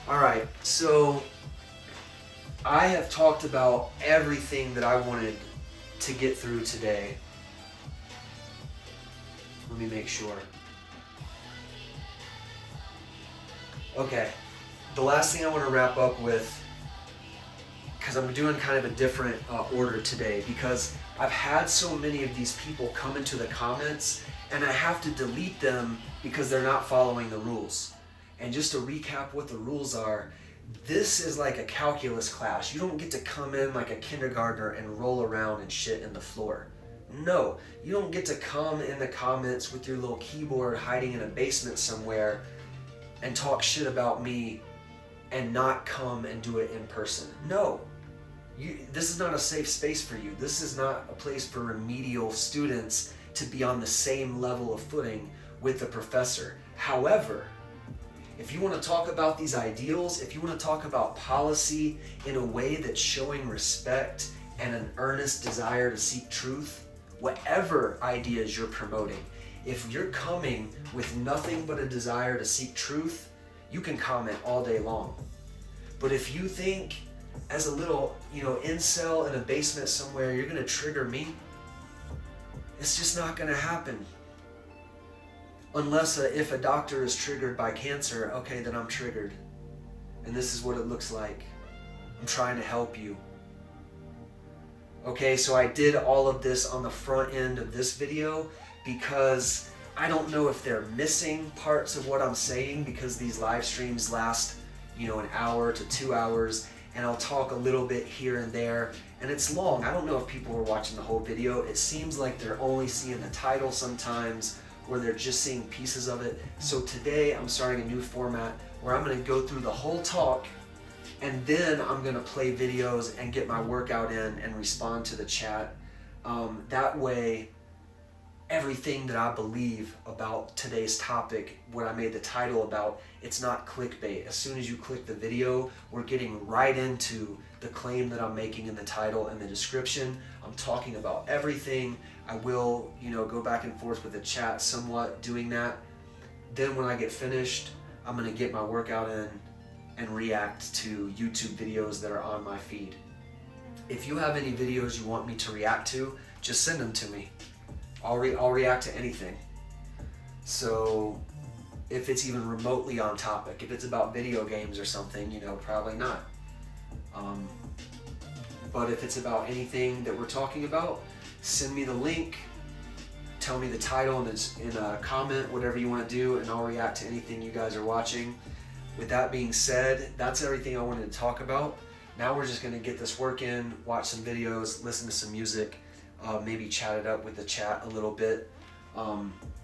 Alright, so I have talked about everything that I wanted to get through today. Let me make sure. Okay, the last thing I want to wrap up with, because I'm doing kind of a different order today, because I've had so many of these people come into the comments and I have to delete them because they're not following the rules. And just to recap what the rules are, this is like a calculus class. You don't get to come in like a kindergartner and roll around and shit in the floor. No, you don't get to come in the comments with your little keyboard hiding in a basement somewhere and talk shit about me and not come and do it in person. No, this is not a safe space for you. This is not a place for remedial students to be on the same level of footing with the professor. However, if you want to talk about these ideals, if you want to talk about policy in a way that's showing respect and an earnest desire to seek truth, whatever ideas you're promoting. If you're coming with nothing but a desire to seek truth, you can comment all day long. But if you think as a little, incel in a basement somewhere, you're gonna trigger me, it's just not gonna happen. Unless if a doctor is triggered by cancer, okay, then I'm triggered. And this is what it looks like. I'm trying to help you. Okay, so I did all of this on the front end of this video because I don't know if they're missing parts of what I'm saying, because these live streams last, an hour to 2 hours, and I'll talk a little bit here and there, and it's long. I don't know if people are watching the whole video. It seems like they're only seeing the title sometimes, or they're just seeing pieces of it. So today I'm starting a new format where I'm gonna go through the whole talk, and then I'm gonna play videos and get my workout in and respond to the chat. That way, everything that I believe about today's topic, what I made the title about, it's not clickbait. As soon as you click the video, we're getting right into the claim that I'm making in the title and the description. I'm talking about everything. I will, go back and forth with the chat somewhat doing that. Then when I get finished, I'm gonna get my workout in and react to YouTube videos that are on my feed. If you have any videos you want me to react to, just send them to me. I'll react to anything. So if it's even remotely on topic, if it's about video games or something, probably not. But if it's about anything that we're talking about, send me the link, tell me the title in a comment, whatever you want to do, and I'll react to anything you guys are watching. With that being said, that's everything I wanted to talk about. Now we're just going to get this work in, watch some videos, listen to some music, maybe chat it up with the chat a little bit,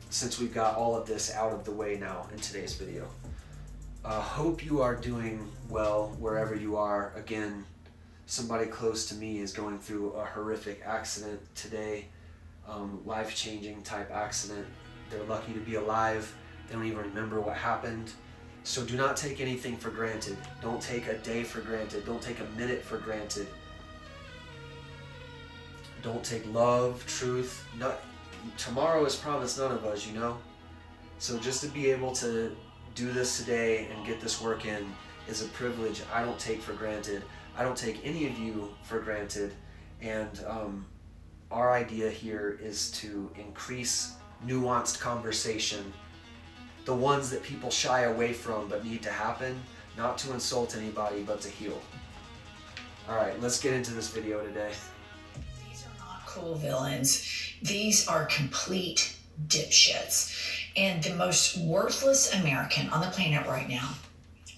since we've got all of this out of the way now in today's video. Hope you are doing well wherever you are. Again, somebody close to me is going through a horrific accident today, life-changing type accident. They're lucky to be alive. They don't even remember what happened. So do not take anything for granted. Don't take a day for granted. Don't take a minute for granted. Don't take love, truth. Tomorrow is promised none of us, So just to be able to do this today and get this work in is a privilege I don't take for granted. I don't take any of you for granted. And our idea here is to increase nuanced conversation, the ones that people shy away from but need to happen, not to insult anybody, but to heal. All right, let's get into this video today. These are not cool villains. These are complete dipshits. And the most worthless American on the planet right now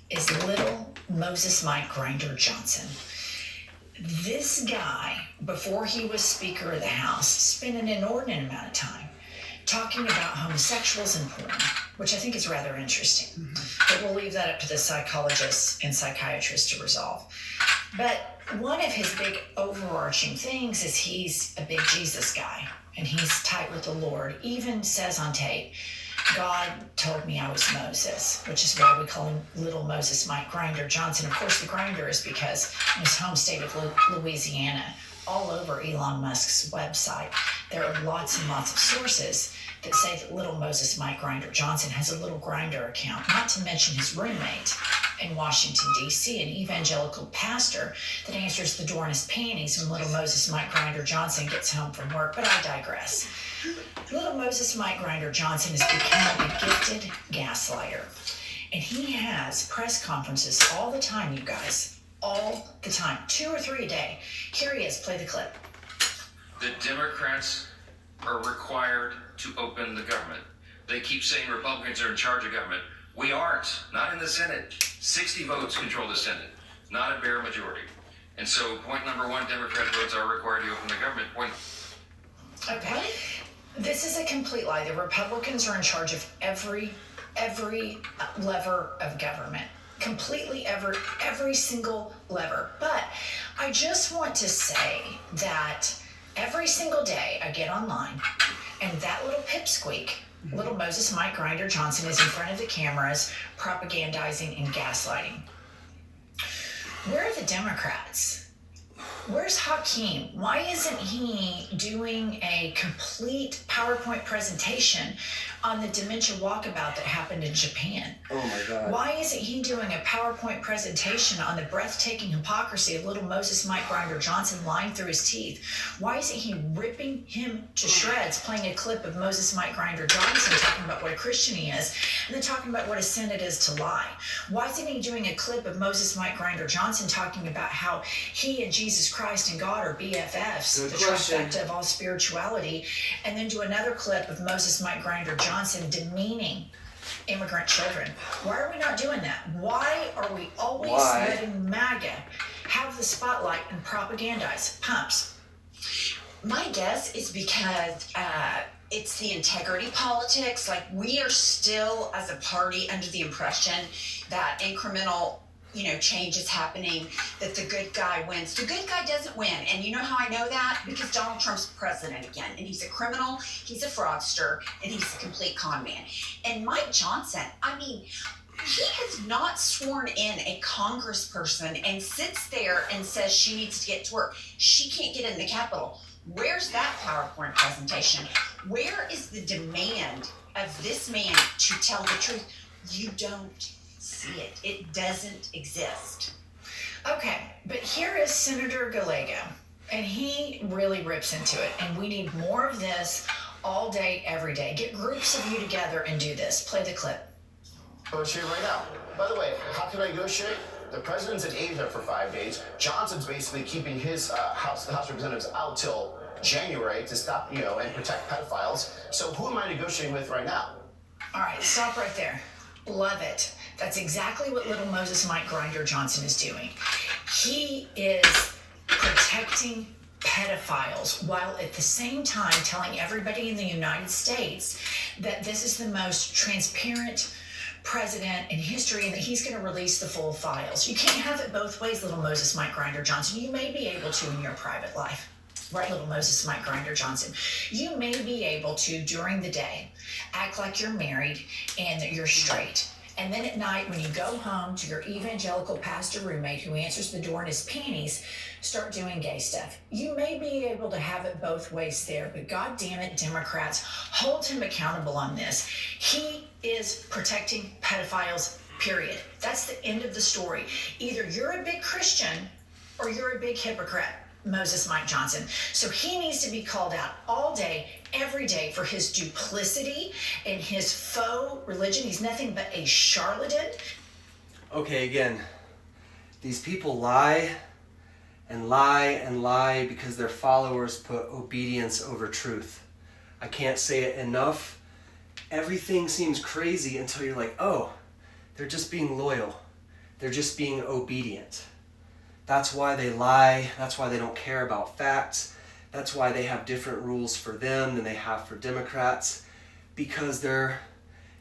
is little Moses Mike Grinder Johnson. This guy, before he was Speaker of the House, spent an inordinate amount of time talking about homosexuals and porn, which I think is rather interesting. But we'll leave that up to the psychologists and psychiatrists to resolve. But one of his big overarching things is he's a big Jesus guy, and he's tight with the Lord. Even says on tape, God told me I was Moses, which is why we call him Little Moses Mike Grinder Johnson. Of course, the grinder is because in his home state of Louisiana, all over Elon Musk's website, there are lots and lots of sources that say that Little Moses Mike Grinder Johnson has a little grinder account, not to mention his roommate in Washington, D.C., an evangelical pastor that answers the door in his panties when Little Moses Mike Grinder Johnson gets home from work. But I digress. Little Moses Mike Grinder Johnson has become a gifted gaslighter. And he has press conferences all the time, you guys. All the time. 2 or 3 a day. Here he is. Play the clip. The Democrats are required to open the government. They keep saying Republicans are in charge of government. We aren't. Not in the Senate. 60 votes control the Senate. Not a bare majority. And so point number one, Democrat votes are required to open the government. Point. Okay. This is a complete lie. The Republicans are in charge of every lever of government. Completely every single lever. But I just want to say that every single day I get online and that little pipsqueak, Little Moses Mike Grinder Johnson, is in front of the cameras propagandizing and gaslighting. Where are the Democrats? Where's Hakeem? Why isn't he doing a complete PowerPoint presentation on the dementia walkabout that happened in Japan? Oh my God. Why isn't he doing a PowerPoint presentation on the breathtaking hypocrisy of little Moses Mike Grinder Johnson lying through his teeth? Why isn't he ripping him to shreds, playing a clip of Moses Mike Grinder Johnson talking about what a Christian he is, and then talking about what a sin it is to lie? Why isn't he doing a clip of Moses Mike Grinder Johnson talking about how he and Jesus Christ and God are BFFs, Good the question. trifecta of all spirituality, and then do another clip of Moses Mike Grinder Johnson demeaning immigrant children? Why are we not doing that? Why are we always letting MAGA have the spotlight and propagandize pumps? My guess is because it's the integrity politics. Like, we are still, as a party, under the impression that incremental change is happening, that the good guy wins. The good guy doesn't win. And you know how I know that? Because Donald Trump's president again. And he's a criminal, he's a fraudster, and he's a complete con man. And Mike Johnson, he has not sworn in a congressperson and sits there and says she needs to get to work. She can't get in the Capitol. Where's that PowerPoint presentation? Where is the demand of this man to tell the truth? You don't see it. It doesn't exist. Okay, but here is Senator Gallego, and he really rips into it, and we need more of this all day, every day. Get groups of you together and do this. Play the clip. Negotiate right now. By the way, how can I negotiate? The president's in Asia for 5 days. Johnson's basically keeping his the House of Representatives out till January to stop, and protect pedophiles. So who am I negotiating with right now? All right, stop right there. Love it. That's exactly what little Moses Mike Grinder Johnson is doing. He is protecting pedophiles while at the same time telling everybody in the United States that this is the most transparent president in history and that he's going to release the full files. You can't have it both ways, little Moses Mike Grinder Johnson. You may be able to in your private life. Right, little Moses Mike Grinder Johnson. You may be able to, during the day, act like you're married and that you're straight. And then at night, when you go home to your evangelical pastor roommate who answers the door in his panties, start doing gay stuff. You may be able to have it both ways there, but God damn it, Democrats, hold him accountable on this. He is protecting pedophiles, period. That's the end of the story. Either you're a big Christian or you're a big hypocrite. Moses Mike Johnson. So he needs to be called out all day, every day for his duplicity and his faux religion. He's nothing but a charlatan. Okay, again, these people lie and lie and lie because their followers put obedience over truth. I can't say it enough. Everything seems crazy until you're like, oh, they're just being loyal. They're just being obedient. That's why they lie. That's why they don't care about facts. That's why they have different rules for them than they have for Democrats, because they're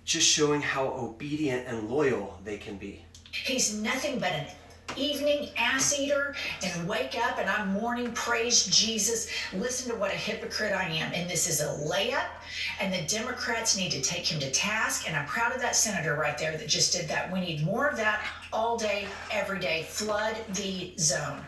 just showing how obedient and loyal they can be. He's nothing but an evening ass eater, and wake up and I'm morning, praise Jesus, listen to what a hypocrite I am. And this is a layup, and the Democrats need to take him to task. And I'm proud of that senator right there that just did that. We need more of that all day, every day. Flood the zone.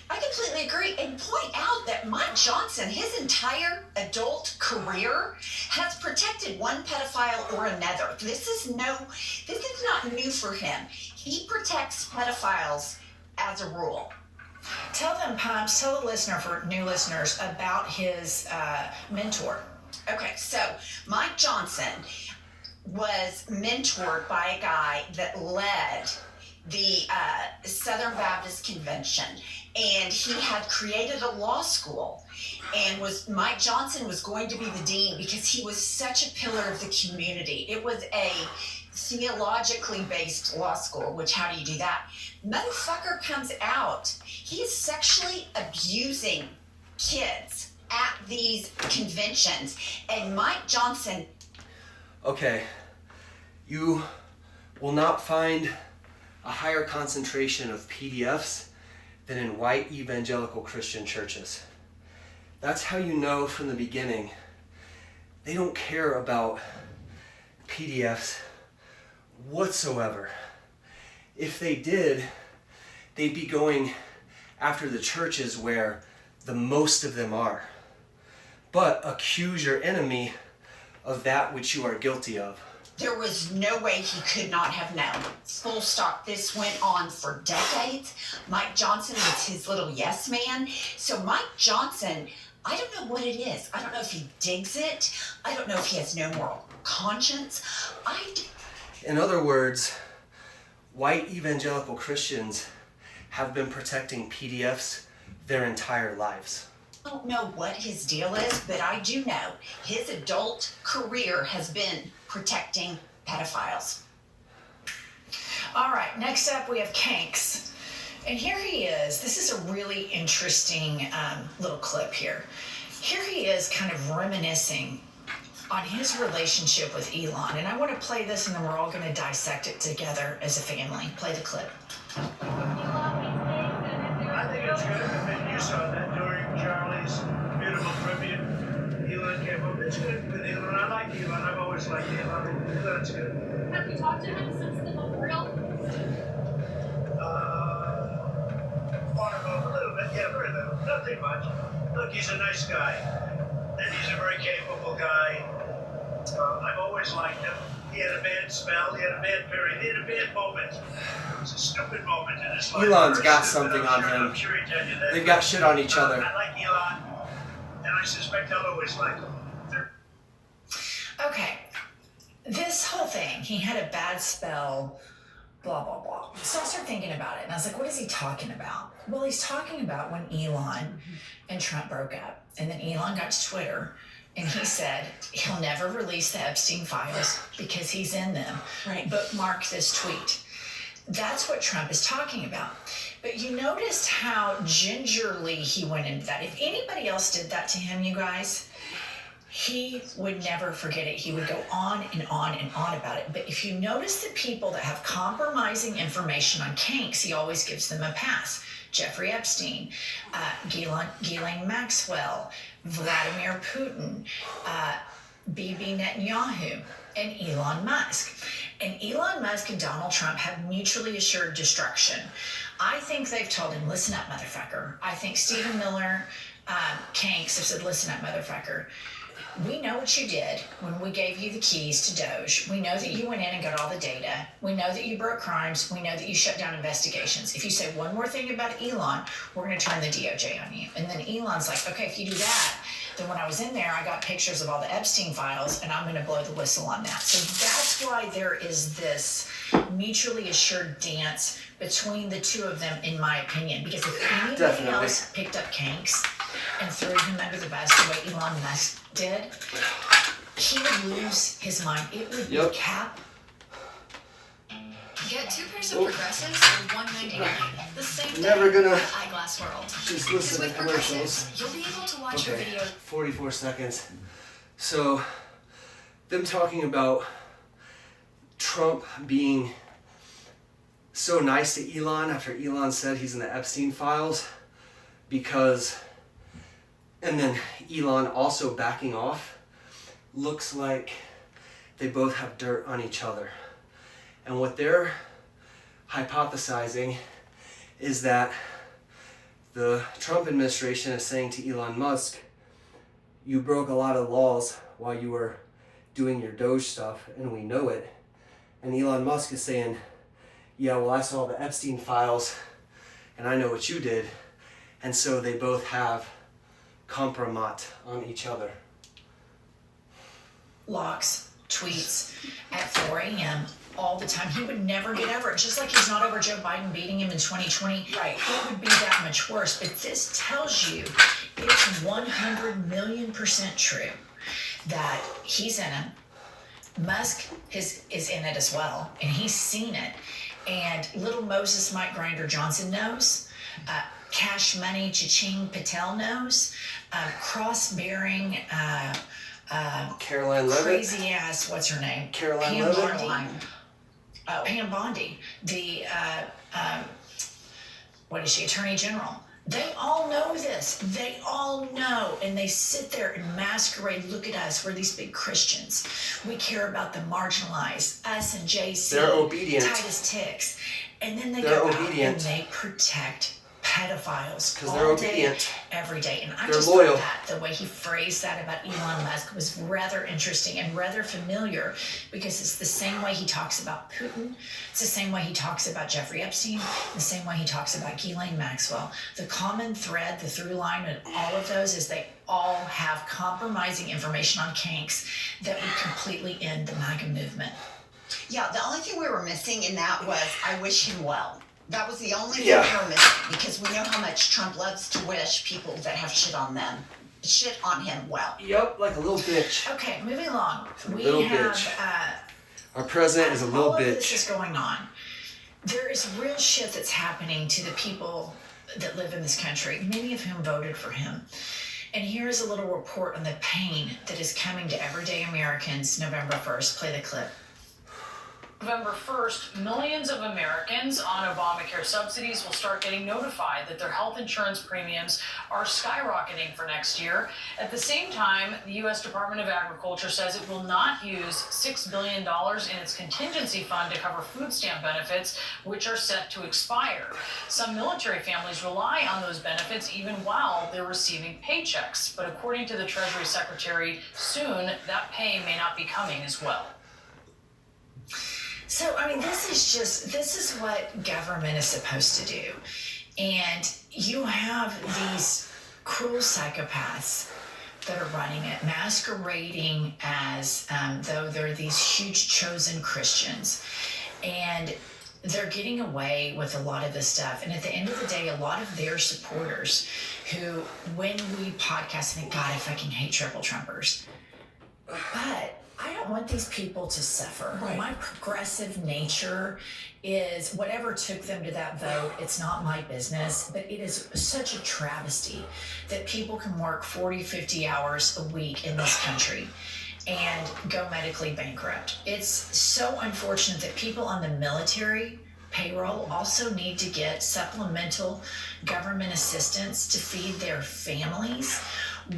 I completely agree, and point out that Mike Johnson, his entire adult career, has protected one pedophile or another. This is not new for him. He protects pedophiles as a rule. Tell them, Pumps, tell the listener, for new listeners, about his mentor. Okay, so Mike Johnson was mentored by a guy that led the Southern Baptist Convention, and he had created a law school, and Mike Johnson was going to be the dean because he was such a pillar of the community. It was a theologically based law school, which how do you do that? Motherfucker comes out, he is sexually abusing kids at these conventions, and Mike Johnson. Okay, you will not find a higher concentration of PDFs than in white evangelical Christian churches. That's how you know from the beginning they don't care about PDFs whatsoever. If they did, they'd be going after the churches where the most of them are. But accuse your enemy of that which you are guilty of. There was no way he could not have known. Full stop. This went on for decades. Mike Johnson was his little yes man. So Mike Johnson, I don't know what it is. I don't know if he digs it. I don't know if he has no moral conscience. In other words, white evangelical Christians have been protecting PDFs their entire lives. I don't know what his deal is, but I do know his adult career has been protecting pedophiles. All right, next up we have Kanks. And here he is. This is a really interesting little clip here. Here he is kind of reminiscing on his relationship with Elon. And I want to play this and then we're all going to dissect it together as a family. Play the clip. I think it's good. You saw that during Charlie's beautiful tribute. Elon came up. It's good with Elon. I like Elon. I've always liked Elon. Elon's good. Have you talked to him since the memorial? A little bit. Yeah, very little. Nothing much. Look, he's a nice guy. And he's a very capable guy. I've always liked him. He had a bad spell. He had a bad period. He had a bad moment. It was a stupid moment in his life. Elon's got something on him. I'm sure he'd tell you that. They've got shit on each other. I like Elon. And I suspect I'll always like him. Okay, this whole thing, he had a bad spell, blah, blah, blah. So I started thinking about it, and I was like, what is he talking about? Well, he's talking about when Elon and Trump broke up, and then Elon got to Twitter, and he said he'll never release the Epstein files because he's in them. Right. Bookmark this tweet. That's what Trump is talking about. But you noticed how gingerly he went into that. If anybody else did that to him, you guys, he would never forget it. He would go on and on and on about it. But if you notice the people that have compromising information on Kanks, he always gives them a pass. Jeffrey Epstein, Ghislaine Maxwell, Vladimir Putin, Bibi Netanyahu, and Elon Musk. And Elon Musk and Donald Trump have mutually assured destruction. I think they've told him, listen up, motherfucker. I think Stephen Miller, Kanks have said, listen up, motherfucker. We know what you did when we gave you the keys to Doge. We know that you went in and got all the data. We know that you broke crimes. We know that you shut down investigations. If you say one more thing about Elon, we're going to turn the DOJ on you. And then Elon's like, okay, if you do that, then when I was in there, I got pictures of all the Epstein files, and I'm going to blow the whistle on that. So that's why there is this mutually assured dance between the two of them, in my opinion. Because if anybody else picked up Kanks and threw him under the bus the way Elon Musk did, he would lose his mind. It would be cap. Get 2 pairs of progressives for $1.99. The same thing Never gonna at Eyeglass World. just listen to With commercials. progressives, you'll be able to watch your video. 44 seconds. So, them talking about Trump being so nice to Elon after Elon said he's in the Epstein files because, and then Elon also backing off, looks like they both have dirt on each other. And what they're hypothesizing is that the Trump administration is saying to Elon Musk, you broke a lot of laws while you were doing your Doge stuff, and we know it. And Elon Musk is saying, yeah, well, I saw the Epstein files, and I know what you did. And so they both have compromat on each other. Locks, tweets at 4 a.m. all the time. He would never get over it. Just like he's not over Joe Biden beating him in 2020. Right. It would be that much worse. But this tells you it's 100 million% true that he's in it. Musk is in it as well, and he's seen it. And little Moses Mike Grinder Johnson knows. Cash Money Cha-Ching Patel knows. Cross-bearing Caroline Levitt. crazy ass, what's her name? Caroline Pam Levitt. Bondi. Pam Bondi, the what is she? Attorney General. They all know this. They all know, and they sit there and masquerade. Look at us. We're these big Christians. We care about the marginalized. Us and JC. They're obedient. Titus Ticks. And then they They're go obedient. out and they protect pedophiles Because all they're day, obedient. every day. And I They're just loyal. thought that the way he phrased that about Elon Musk was rather interesting and rather familiar, because it's the same way he talks about Putin. It's the same way he talks about Jeffrey Epstein, the same way he talks about Ghislaine Maxwell. The common thread, the through line in all of those is they all have compromising information on kinks that would completely end the MAGA movement. Yeah, the only thing we were missing in that was I wish him well. That was the only thing Yeah. we were missing, because we know how much Trump loves to wish people that have shit on him well. Yup, like a little bitch. Okay, moving along. A We little have bitch. Our president is a little all of this bitch. is going on. There is real shit that's happening to the people that live in this country, many of whom voted for him. And here's a little report on the pain that is coming to everyday Americans November 1st. Play the clip. November 1st, millions of Americans on Obamacare subsidies will start getting notified that their health insurance premiums are skyrocketing for next year. At the same time, the U.S. Department of Agriculture says it will not use $6 billion in its contingency fund to cover food stamp benefits, which are set to expire. Some military families rely on those benefits even while they're receiving paychecks. But according to the Treasury Secretary, soon that pay may not be coming as well. So, I mean, this is what government is supposed to do. And you have these cruel psychopaths that are running it, masquerading as though they're these huge chosen Christians. And they're getting away with a lot of this stuff. And at the end of the day, a lot of their supporters who, when we podcast, think, God, I fucking hate triple Trumpers. But I don't want these people to suffer. Right. My progressive nature is whatever took them to that vote, it's not my business, but it is such a travesty that people can work 40, 50 hours a week in this country and go medically bankrupt. It's so unfortunate that people on the military payroll also need to get supplemental government assistance to feed their families,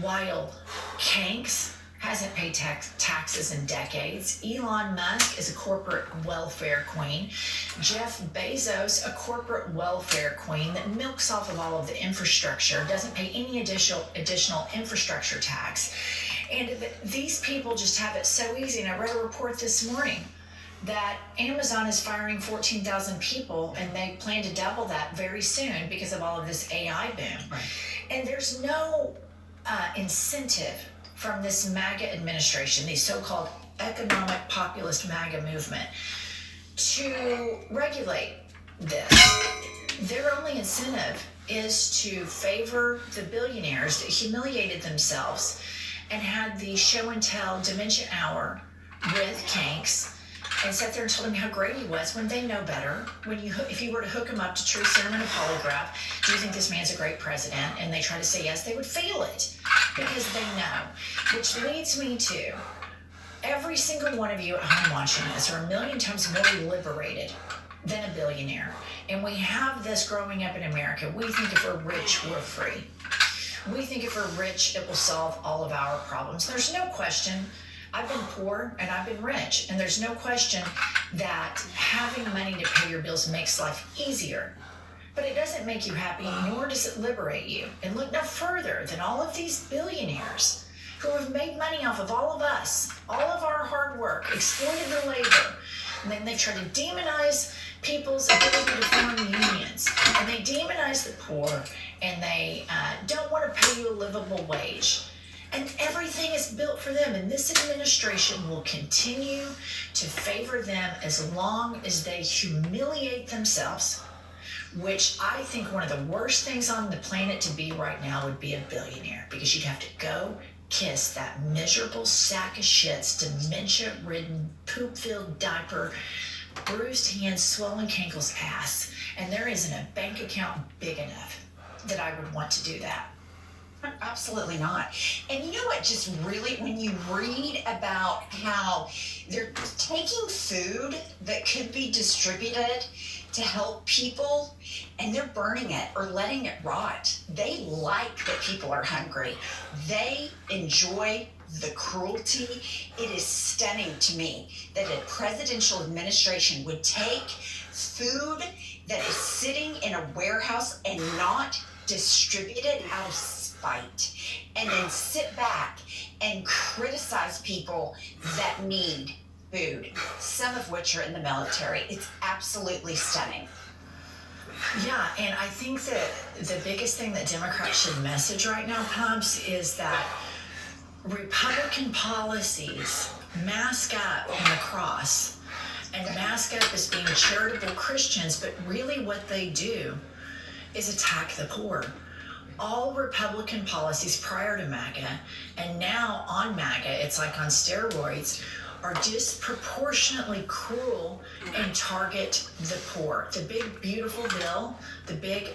while Kanks hasn't paid taxes in decades. Elon Musk is a corporate welfare queen. Jeff Bezos, a corporate welfare queen that milks off of all of the infrastructure, doesn't pay any additional infrastructure tax. And these people just have it so easy. And I read a report this morning that Amazon is firing 14,000 people, and they plan to double that very soon because of all of this AI boom. Right. And there's no incentive from this MAGA administration, the so-called economic populist MAGA movement, to regulate this. Their only incentive is to favor the billionaires that humiliated themselves and had the show and tell dementia hour with Kanks and sat there and told him how great he was when they know better. If you were to hook him up to truth serum and a polygraph, do you think this man's a great president? And they try to say yes, they would feel it because they know. Which leads me to every single one of you at home watching this are a million times more liberated than a billionaire. And we have this growing up in America. We think if we're rich, we're free. We think if we're rich, it will solve all of our problems. There's no question. I've been poor and I've been rich, and there's no question that having money to pay your bills makes life easier. But it doesn't make you happy, nor does it liberate you. And look no further than all of these billionaires who have made money off of all of us, all of our hard work, exploited the labor, and then they've tried to demonize people's ability to form unions, and they demonize the poor, and they don't want to pay you a livable wage. And everything is built for them, and this administration will continue to favor them as long as they humiliate themselves, which I think one of the worst things on the planet to be right now would be a billionaire, because you'd have to go kiss that miserable sack of shit's dementia-ridden, poop-filled diaper, bruised hands, swollen cankles ass, and there isn't a bank account big enough that I would want to do that. Absolutely not. And you know what, just really, when you read about how they're taking food that could be distributed to help people and they're burning it or letting it rot. They like that people are hungry. They enjoy the cruelty. It is stunning to me that a presidential administration would take food that is sitting in a warehouse and not distributed out of spite, and then sit back and criticize people that need food, some of which are in the military. It's absolutely stunning. Yeah, and I think that the biggest thing that Democrats should message right now, Pumps, is that Republican policies mask up in the cross and mask up as being charitable Christians, but really what they do is attack the poor. All Republican policies prior to MAGA and now on MAGA, it's like on steroids, are disproportionately cruel and target the poor. The big beautiful bill, the big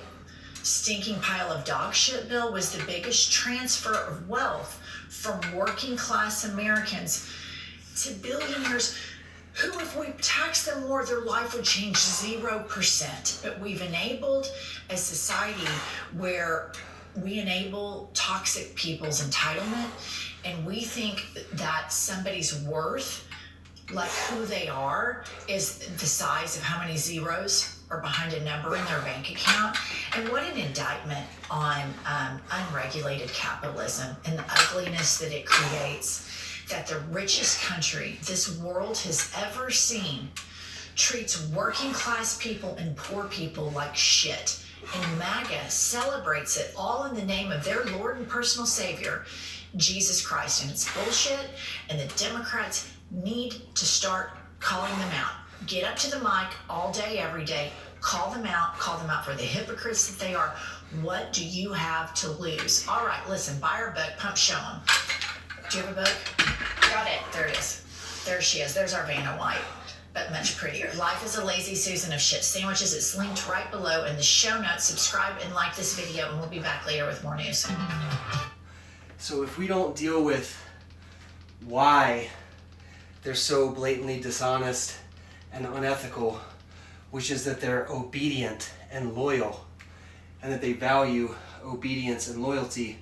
stinking pile of dog shit bill, was the biggest transfer of wealth from working class Americans to billionaires who, if we tax them more, their life would change 0%. But we've enabled a society where we enable toxic people's entitlement, and we think that somebody's worth, like who they are, is the size of how many zeros are behind a number in their bank account. And what an indictment on unregulated capitalism and the ugliness that it creates, that the richest country this world has ever seen treats working class people and poor people like shit. And MAGA celebrates it all in the name of their Lord and personal Savior, Jesus Christ. And it's bullshit, and the Democrats need to start calling them out. Get up to the mic all day, every day. Call them out for the hypocrites that they are. What do you have to lose? All right, listen, buy our book, Pump Show 'em. Do you have a book? Got it. There it is. There she is. There's our Vanna White, but much prettier. Life is a Lazy Susan of shit sandwiches. It's linked right below in the show notes. Subscribe and like this video, and we'll be back later with more news. So if we don't deal with why they're so blatantly dishonest and unethical, which is that they're obedient and loyal, and that they value obedience and loyalty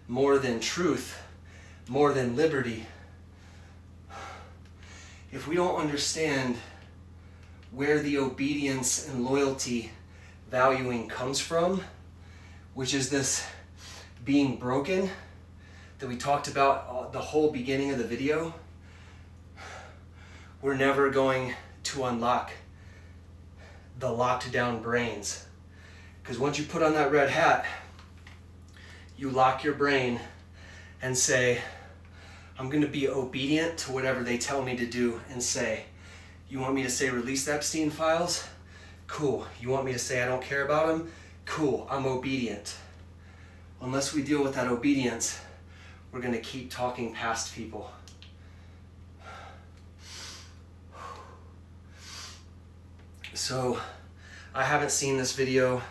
more than truth, more than liberty. If we don't understand where the obedience and loyalty valuing comes from, which is this being broken that we talked about the whole beginning of the video, we're never going to unlock the locked down brains. Because once you put on that red hat, you lock your brain and say, I'm going to be obedient to whatever they tell me to do and say. You want me to say release the Epstein files? Cool. You want me to say I don't care about them? Cool. I'm obedient. Unless we deal with that obedience, we're going to keep talking past people. So, I haven't seen this video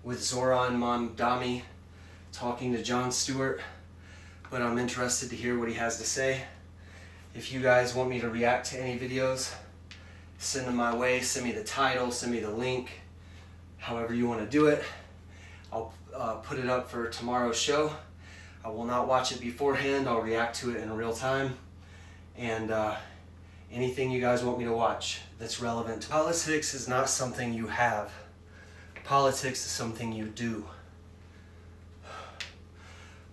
with Zoran Mondami talking to Jon Stewart, but I'm interested to hear what he has to say. If you guys want me to react to any videos, send them my way. Send me the title, send me the link, however you want to do it. I'll put it up for tomorrow's show. I will not watch it beforehand. I'll react to it in real time. And anything you guys want me to watch that's relevant. Politics is not something you have. Politics is something you do.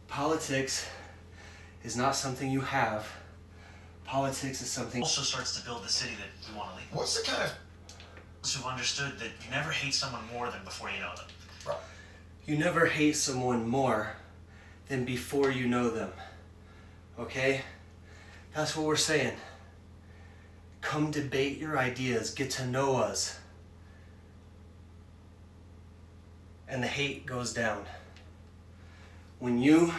Politics is not something you have. Politics is something also starts to build the city that you want to leave. What's the kind of... Who understood that you never hate someone more than before you know them. Right. You never hate someone more than before you know them. Okay? That's what we're saying. Come debate your ideas, get to know us. And the hate goes down. When you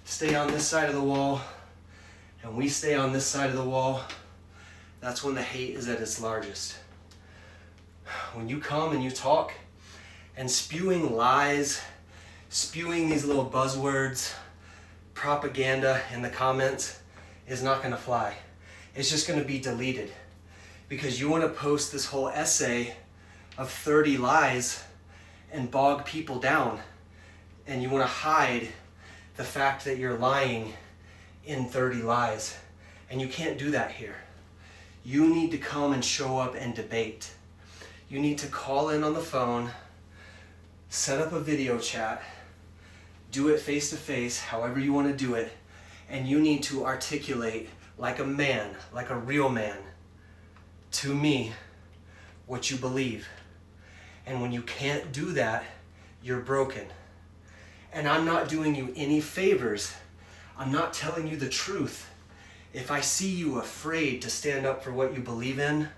stay on this side of the wall and we stay on this side of the wall, that's when the hate is at its largest. When you come and you talk and spewing lies, spewing these little buzzwords, propaganda in the comments is not going to fly. It's just going to be deleted because you want to post this whole essay of 30 lies and bog people down, and you want to hide the fact that you're lying in 30 lies, and you can't do that here. You need to come and show up and debate. You need to call in on the phone, set up a video chat, do it face to face, however you want to do it, and you need to articulate like a man, like a real man, to me what you believe. And when you can't do that, you're broken. And I'm not doing you any favors. I'm not telling you the truth. If I see you afraid to stand up for what you believe in,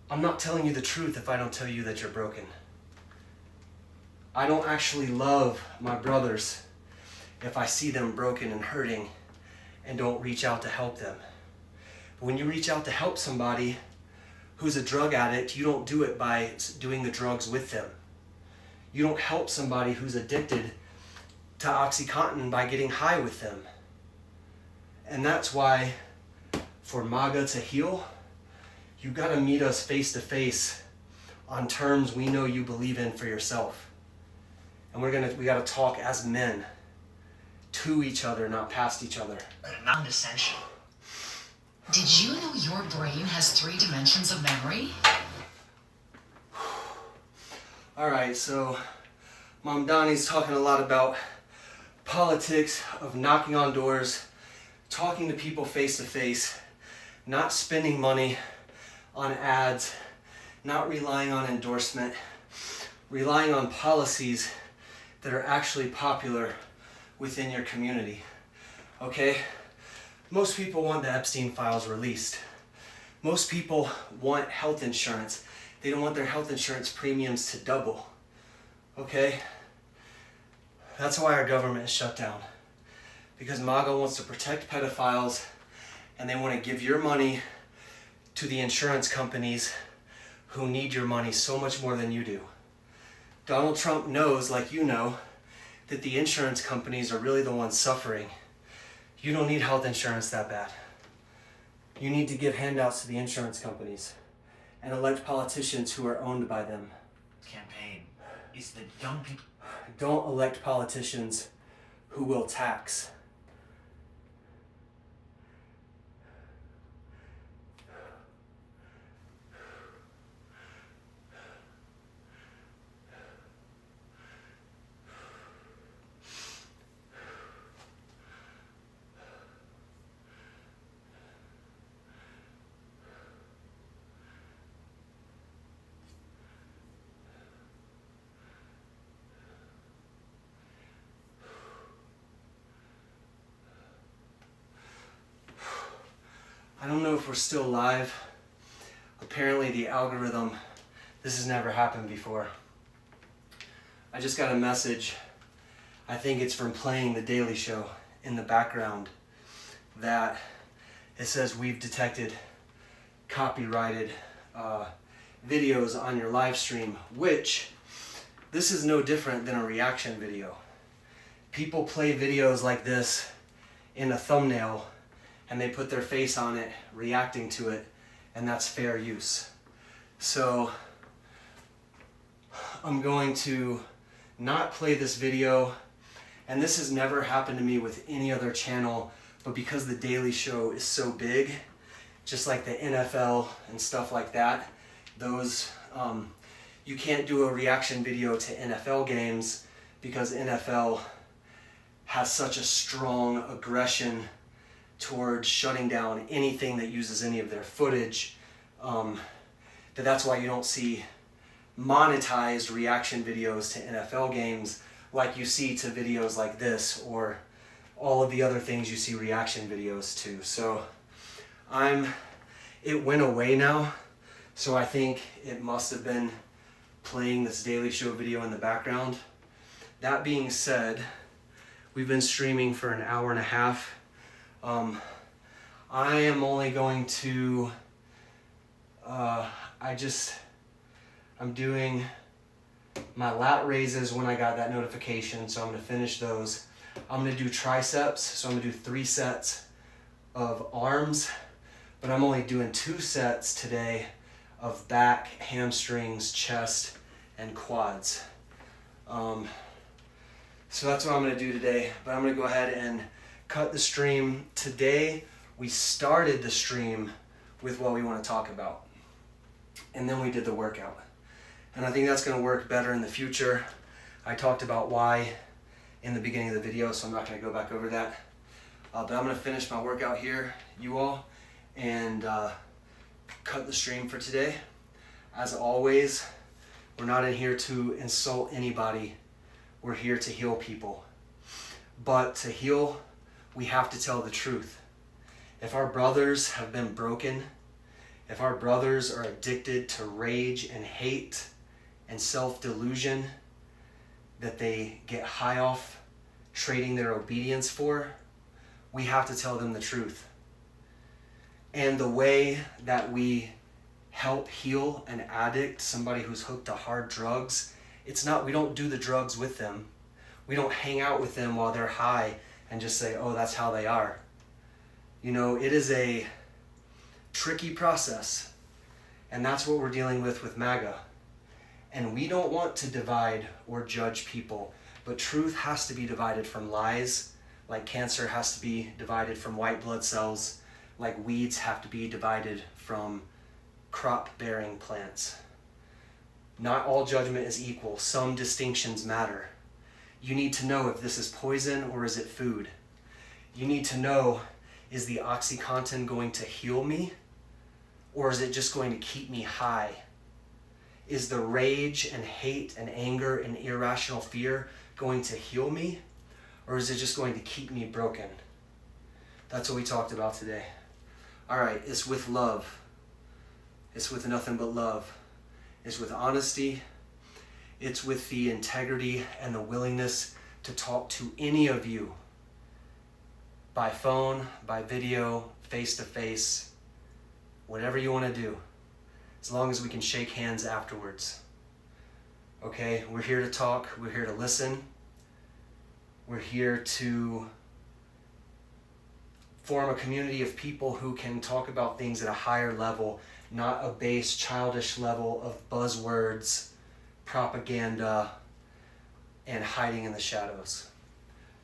I'm not telling you the truth if I don't tell you that you're broken. I don't actually love my brothers if I see them broken and hurting and don't reach out to help them. But when you reach out to help somebody who's a drug addict, you don't do it by doing the drugs with them. You don't help somebody who's addicted to OxyContin by getting high with them. And that's why for MAGA to heal, you gotta meet us face to face on terms we know you believe in for yourself. And we gotta talk as men to each other, not past each other. Not essential. Did you know your brain has 3 dimensions of memory? All right, so Mom Donnie's talking a lot about politics of knocking on doors, talking to people face to face, not spending money on ads, not relying on endorsement, relying on policies that are actually popular within your community, okay? Most people want the Epstein files released. Most people want health insurance. They don't want their health insurance premiums to double, okay? That's why our government is shut down. Because MAGA wants to protect pedophiles and they want to give your money to the insurance companies who need your money so much more than you do. Donald Trump knows, like you know, that the insurance companies are really the ones suffering. You don't need health insurance that bad. You need to give handouts to the insurance companies and elect politicians who are owned by them. Campaign is the young people. Don't elect politicians who will tax. I don't know if we're still live. Apparently the algorithm, this has never happened before. I just got a message, I think it's from playing The Daily Show in the background, that it says we've detected copyrighted videos on your live stream, which this is no different than a reaction video. People play videos like this in a thumbnail and they put their face on it, reacting to it, and that's fair use. So I'm going to not play this video, and this has never happened to me with any other channel, but because The Daily Show is so big, just like the NFL and stuff like that, those you can't do a reaction video to NFL games because NFL has such a strong aggression towards shutting down anything that uses any of their footage, that's why you don't see monetized reaction videos to NFL games like you see to videos like this or all of the other things you see reaction videos to. So it went away now, so I think it must have been playing this Daily Show video in the background. That being said, we've been streaming for an hour and a half. I am only going to, I'm doing my lat raises when I got that notification, so I'm going to finish those. I'm going to do triceps, so I'm going to do 3 sets of arms, but I'm only doing 2 sets today of back, hamstrings, chest, and quads. So that's what I'm going to do today, but I'm going to go ahead and cut the stream. Today, we started the stream with what we want to talk about. and then we did the workout. And I think that's going to work better in the future. I talked about why in the beginning of the video, so I'm not going to go back over that. But I'm going to finish my workout here, you all, and cut the stream for today. As always, we're not in here to insult anybody. We're here to heal people. But to heal, we have to tell the truth. If our brothers have been broken, if our brothers are addicted to rage and hate and self-delusion that they get high off trading their obedience for, we have to tell them the truth. And the way that we help heal an addict, somebody who's hooked to hard drugs, it's not, we don't do the drugs with them. We don't hang out with them while they're high and just say, oh, that's how they are. You know, it is a tricky process. And that's what we're dealing with MAGA. And we don't want to divide or judge people, but truth has to be divided from lies, like cancer has to be divided from white blood cells, like weeds have to be divided from crop-bearing plants. Not all judgment is equal. Some distinctions matter. You need to know if this is poison or is it food. You need to know, is the OxyContin going to heal me or is it just going to keep me high? Is the rage and hate and anger and irrational fear going to heal me or is it just going to keep me broken? That's what we talked about today. All right, it's with love. It's with nothing but love. It's with honesty. It's with the integrity and the willingness to talk to any of you by phone, by video, face to face, whatever you want to do, as long as we can shake hands afterwards. Okay, we're here to talk, we're here to listen, we're here to form a community of people who can talk about things at a higher level, not a base, childish level of buzzwords, propaganda, and hiding in the shadows.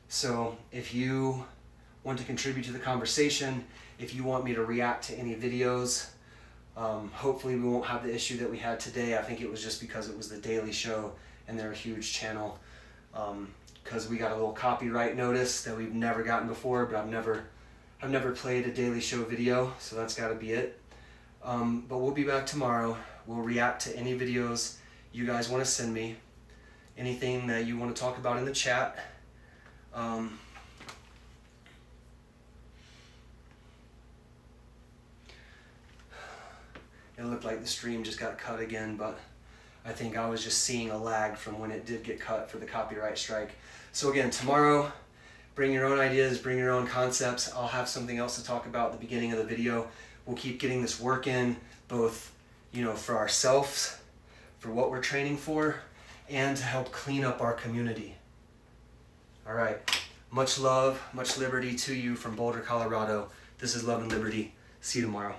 So if you want to contribute to the conversation, if you want me to react to any videos, hopefully we won't have the issue that we had today. I think it was just because it was the Daily Show and they're a huge channel. Because we got a little copyright notice that we've never gotten before, but I've never played a Daily Show video, so that's got to be it. But we'll be back tomorrow. We'll react to any videos you guys want to send me, anything that you want to talk about in the chat. It looked like the stream just got cut again, but I think I was just seeing a lag from when it did get cut for the copyright strike. So again, tomorrow, bring your own ideas, bring your own concepts. I'll have something else to talk about at the beginning of the video. We'll keep getting this work in, both, you know, for ourselves, for what we're training for, and to help clean up our community. All right, much love, much liberty to you from Boulder, Colorado. This is Love and Liberty. See you tomorrow.